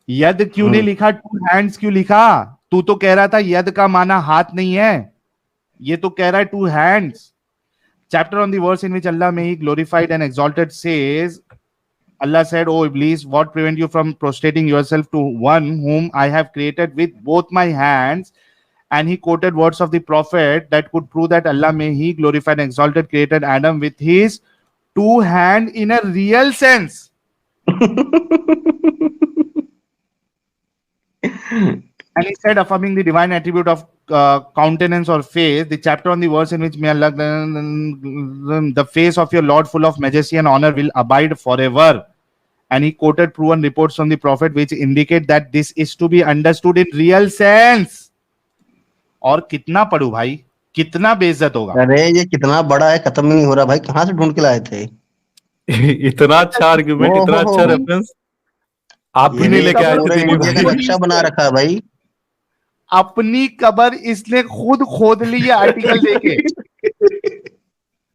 यद क्यों नहीं लिखा, two hands क्यों लिखा? तू तो कह रहा था यद का माना हाथ नहीं है, ये तो कह रहा है two hands. Chapter on the verse in which Allah may he glorified and exalted says, Allah said, "O Iblis, what prevent you from prostrating yourself to one whom I have created with both my hands?" And he quoted words of the Prophet that could prove that Allah may he glorified and exalted created Adam with his two hands in a real sense. And he said, affirming the divine attribute of countenance or face, the chapter on the verse in which may Allah, the face of your Lord full of majesty and honor will abide forever. And he quoted proven reports from the Prophet which indicate that this is to be understood in real sense. और कितना पढ़ू भाई, कितना बेइज्जत होगा। अरे ये कितना बड़ा है, खत्म ही नहीं हो रहा भाई, कहाँ से ढूंढ के लाए थे? इतना अच्छा आर्गुमेंट, इतना अच्छा रेफरेंस आप भी नहीं लेके आए थे। नक्शा बना रखा है भाई, अपनी कबर इसने खुद खोद ली है आर्टिकल देके।